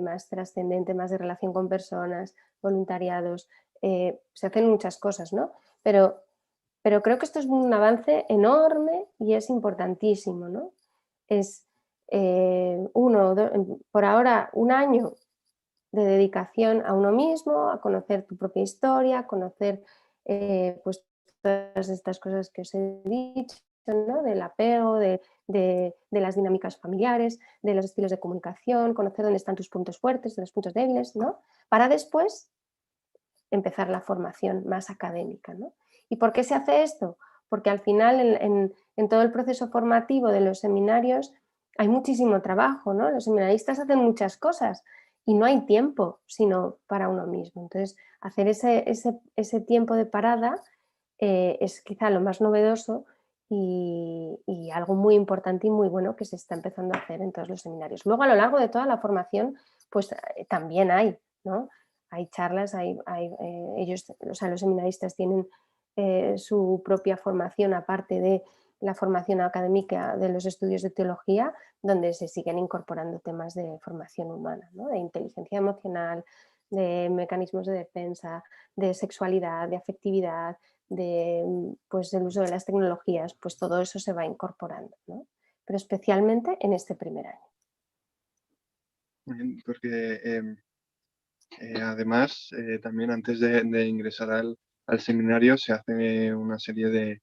más trascendente, más de relación con personas, voluntariados. Se hacen muchas cosas, ¿no? Pero creo que esto es un avance enorme y es importantísimo, ¿no? Es por ahora 1 año de dedicación a uno mismo, a conocer tu propia historia, a conocer pues todas estas cosas que os he dicho, ¿no?, del apego, de las dinámicas familiares, de los estilos de comunicación, conocer dónde están tus puntos fuertes, los puntos débiles, ¿no?, para después empezar la formación más académica, ¿no? ¿Y por qué se hace esto? Porque al final en todo el proceso formativo de los seminarios hay muchísimo trabajo, ¿no? Los seminaristas hacen muchas cosas y no hay tiempo sino para uno mismo. Entonces, hacer ese tiempo de parada es quizá lo más novedoso y algo muy importante y muy bueno que se está empezando a hacer en todos los seminarios. Luego, a lo largo de toda la formación, pues también hay, ¿no? Hay charlas, ellos, o sea, los seminaristas tienen su propia formación aparte de la formación académica de los estudios de teología, donde se siguen incorporando temas de formación humana, ¿no?, de inteligencia emocional, de mecanismos de defensa, de sexualidad, de afectividad, pues, del uso de las tecnologías, pues todo eso se va incorporando, ¿no? Pero especialmente en este primer año. Porque además, también antes de ingresar al seminario se hace una serie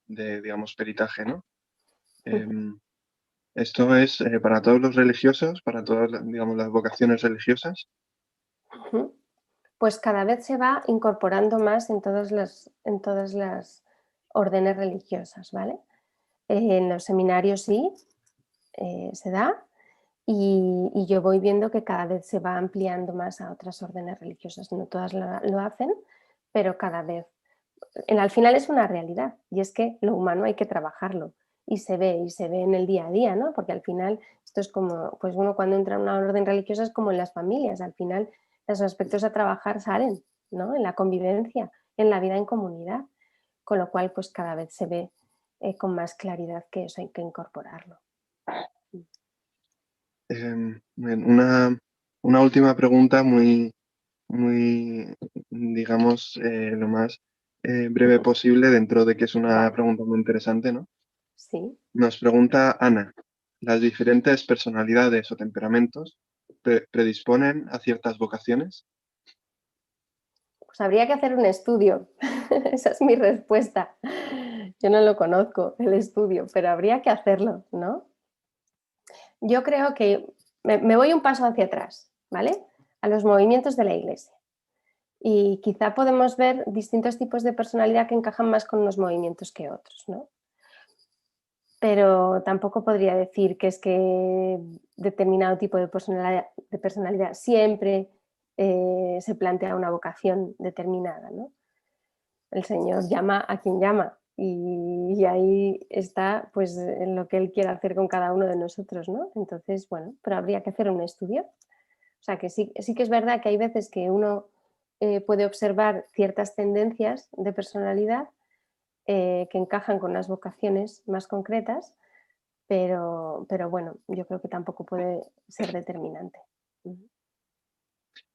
digamos, peritaje, ¿no? Esto es para todos los religiosos, para todas, digamos, las vocaciones religiosas. Pues cada vez se va incorporando más en todas las órdenes religiosas, ¿vale? En los seminarios sí, se da, y yo voy viendo que cada vez se va ampliando más a otras órdenes religiosas. No todas lo hacen, pero cada vez. Al final es una realidad, y es que lo humano hay que trabajarlo, y se ve en el día a día, ¿no? Porque al final esto es como, pues uno cuando entra en una orden religiosa es como en las familias, al final los aspectos a trabajar salen, ¿no?, en la convivencia, en la vida en comunidad, con lo cual pues cada vez se ve con más claridad que eso hay que incorporarlo. Una última pregunta muy, digamos, lo más breve posible, dentro de que es una Vale, pregunta muy interesante, ¿no? sí. Nos pregunta Ana, ¿las diferentes personalidades o temperamentos predisponen a ciertas vocaciones? Pues habría que hacer un estudio, esa es mi respuesta. Yo no lo conozco, el estudio, pero habría que hacerlo, ¿no? Yo creo que me voy un paso hacia atrás, ¿vale? A los movimientos de la Iglesia. Y quizá podemos ver distintos tipos de personalidad que encajan más con unos movimientos que otros, ¿no? Pero tampoco podría decir que es que determinado tipo de personalidad siempre se plantea una vocación determinada, ¿no? El Señor llama a quien llama y ahí está pues en lo que Él quiere hacer con cada uno de nosotros, ¿no? Entonces, bueno, pero habría que hacer un estudio. O sea, que sí que es verdad que hay veces que uno puede observar ciertas tendencias de personalidad que encajan con las vocaciones más concretas, pero bueno, yo creo que tampoco puede ser determinante.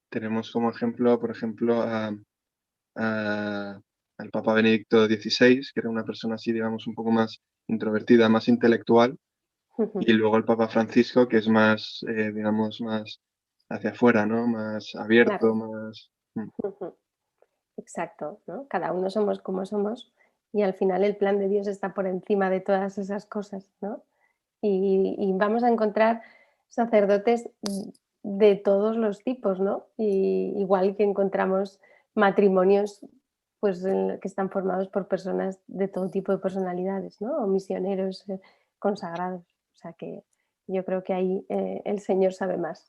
Tenemos como ejemplo, por ejemplo, al Papa Benedicto XVI, que era una persona así, digamos, un poco más introvertida, más intelectual, y luego el Papa Francisco, que es más, digamos, más hacia afuera, ¿no? Más Claro. abierto, más... Exacto, ¿no? Cada uno somos como somos y al final el plan de Dios está por encima de todas esas cosas, ¿no? Y vamos a encontrar sacerdotes de todos los tipos, ¿no? Y igual que encontramos matrimonios pues, que están formados por personas de todo tipo de personalidades, ¿no? O misioneros consagrados. O sea que yo creo que ahí el Señor sabe más.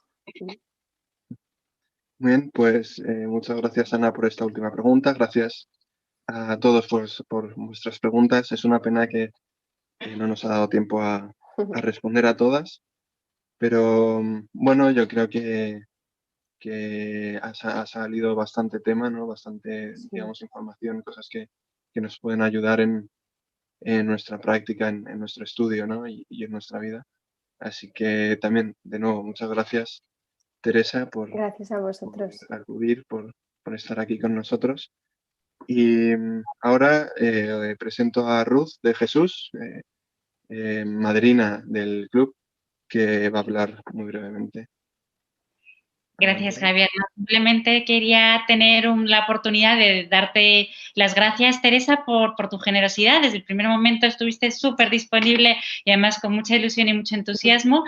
Muy bien, pues muchas gracias, Ana, por esta última pregunta. Gracias a todos por vuestras preguntas. Es una pena que no nos ha dado tiempo a responder a todas, pero bueno, yo creo que ha salido bastante tema, ¿no? Bastante, Sí. digamos, información, cosas que nos pueden ayudar en nuestra práctica, en nuestro estudio, ¿no? Y en nuestra vida. Así que también, de nuevo, muchas gracias, Teresa, Gracias a por vosotros. acudir, por estar aquí con nosotros. Y ahora presento a Ruth de Jesús, madrina del club, que va a hablar muy brevemente. Gracias, Adelante. Javier. No, simplemente quería tener la oportunidad de darte las gracias, Teresa, por tu generosidad. Desde el primer momento estuviste súper disponible y además con mucha ilusión y mucho entusiasmo.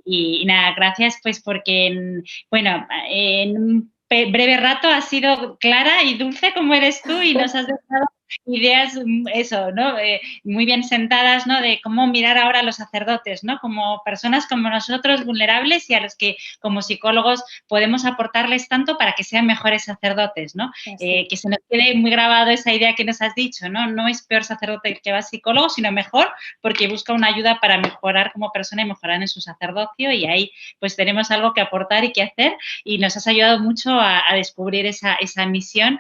Y nada, gracias pues porque, bueno, en un breve rato has sido clara y dulce como eres tú y nos has dejado ideas, eso, ¿no? Muy bien sentadas, ¿no? De cómo mirar ahora a los sacerdotes, ¿no? Como personas como nosotros, vulnerables y a los que como psicólogos podemos aportarles tanto para que sean mejores sacerdotes, ¿no? Que se nos quede muy grabado esa idea que nos has dicho, ¿no? No es peor sacerdote el que va a psicólogo, sino mejor porque busca una ayuda para mejorar como persona y mejorar en su sacerdocio y ahí pues tenemos algo que aportar y que hacer y nos has ayudado mucho a descubrir esa misión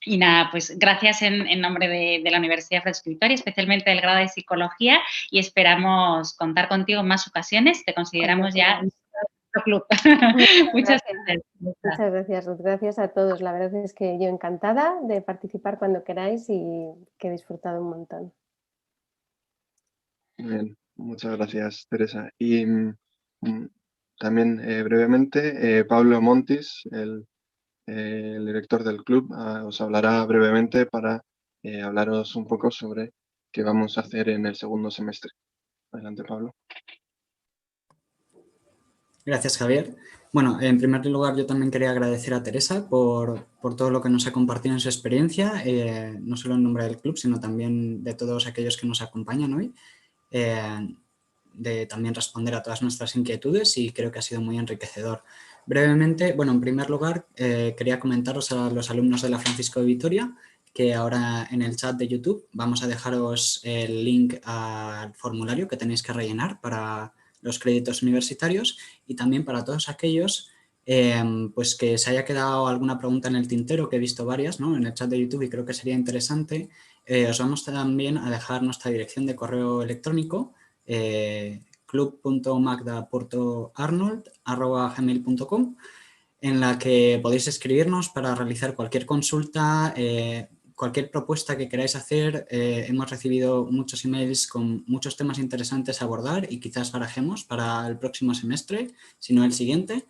y nada, pues gracias en nombre de la Universidad Francisco de Vitoria, especialmente del grado de Psicología, y esperamos contar contigo en más ocasiones. Te consideramos ya nuestro club. Muchas gracias. Muchas gracias, Ruth. Gracias a todos. La verdad es que yo encantada de participar cuando queráis y que he disfrutado un montón. Muy bien, muchas gracias, Teresa. Y también brevemente, Pablo Montis, el director del club, os hablará brevemente para hablaros un poco sobre qué vamos a hacer en el segundo semestre. Adelante, Pablo. Gracias, Javier. Bueno, en primer lugar, yo también quería agradecer a Teresa por todo lo que nos ha compartido en su experiencia, no solo en nombre del club, sino también de todos aquellos que nos acompañan hoy, de también responder a todas nuestras inquietudes y creo que ha sido muy enriquecedor. Brevemente, bueno, en primer lugar, quería comentaros a los alumnos de la Francisco de Vitoria que ahora en el chat de YouTube vamos a dejaros el link al formulario que tenéis que rellenar para los créditos universitarios y también para todos aquellos pues que se haya quedado alguna pregunta en el tintero, que he visto varias, ¿no?, en el chat de YouTube y creo que sería interesante. Os vamos también a dejar nuestra dirección de correo electrónico, club.magda.arnold@gmail.com, en la que podéis escribirnos para realizar cualquier consulta, cualquier propuesta que queráis hacer. Hemos recibido muchos emails con muchos temas interesantes a abordar y quizás barajemos para el próximo semestre, si no el siguiente.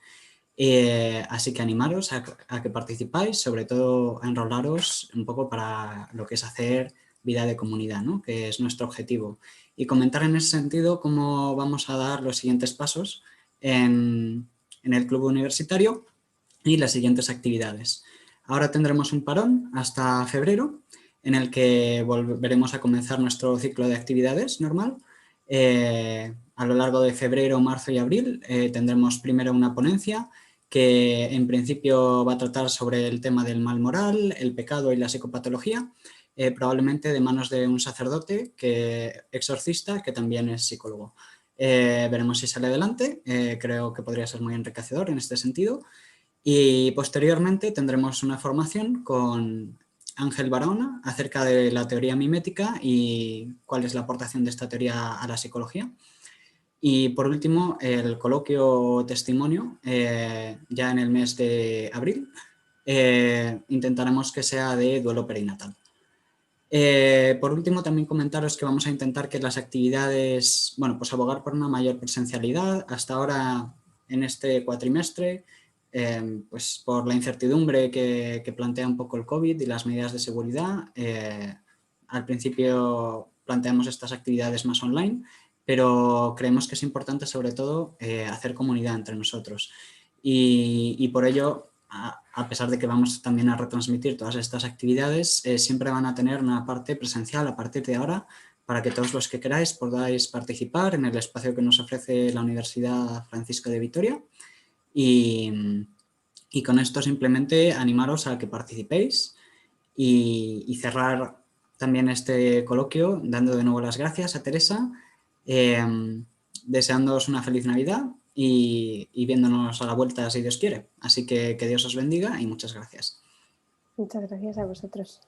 Así que animaros a que participáis, sobre todo a enrolaros un poco para lo que es hacer vida de comunidad, ¿no?, que es nuestro objetivo. Y comentar en ese sentido cómo vamos a dar los siguientes pasos en el club universitario y las siguientes actividades. Ahora tendremos un parón hasta febrero, en el que volveremos a comenzar nuestro ciclo de actividades normal. A lo largo de febrero, marzo y abril tendremos primero una ponencia que en principio va a tratar sobre el tema del mal moral, el pecado y la psicopatología, probablemente de manos de un sacerdote exorcista que también es psicólogo. Veremos si sale adelante, creo que podría ser muy enriquecedor en este sentido. Y posteriormente tendremos una formación con Ángel Barahona acerca de la teoría mimética y cuál es la aportación de esta teoría a la psicología. Y por último, el coloquio testimonio, ya en el mes de abril, intentaremos que sea de duelo perinatal. Por último, también comentaros que vamos a intentar que las actividades, bueno, pues abogar por una mayor presencialidad. Hasta ahora, en este cuatrimestre, pues por la incertidumbre que plantea un poco el COVID y las medidas de seguridad, al principio planteamos estas actividades más online, pero creemos que es importante sobre todo hacer comunidad entre nosotros y por ello, a pesar de que vamos también a retransmitir todas estas actividades, siempre van a tener una parte presencial a partir de ahora para que todos los que queráis podáis participar en el espacio que nos ofrece la Universidad Francisco de Vitoria Y con esto simplemente animaros a que participéis y cerrar también este coloquio dando de nuevo las gracias a Teresa, deseándoos una feliz Navidad y viéndonos a la vuelta si Dios quiere. Así que Dios os bendiga y muchas gracias. Muchas gracias a vosotros.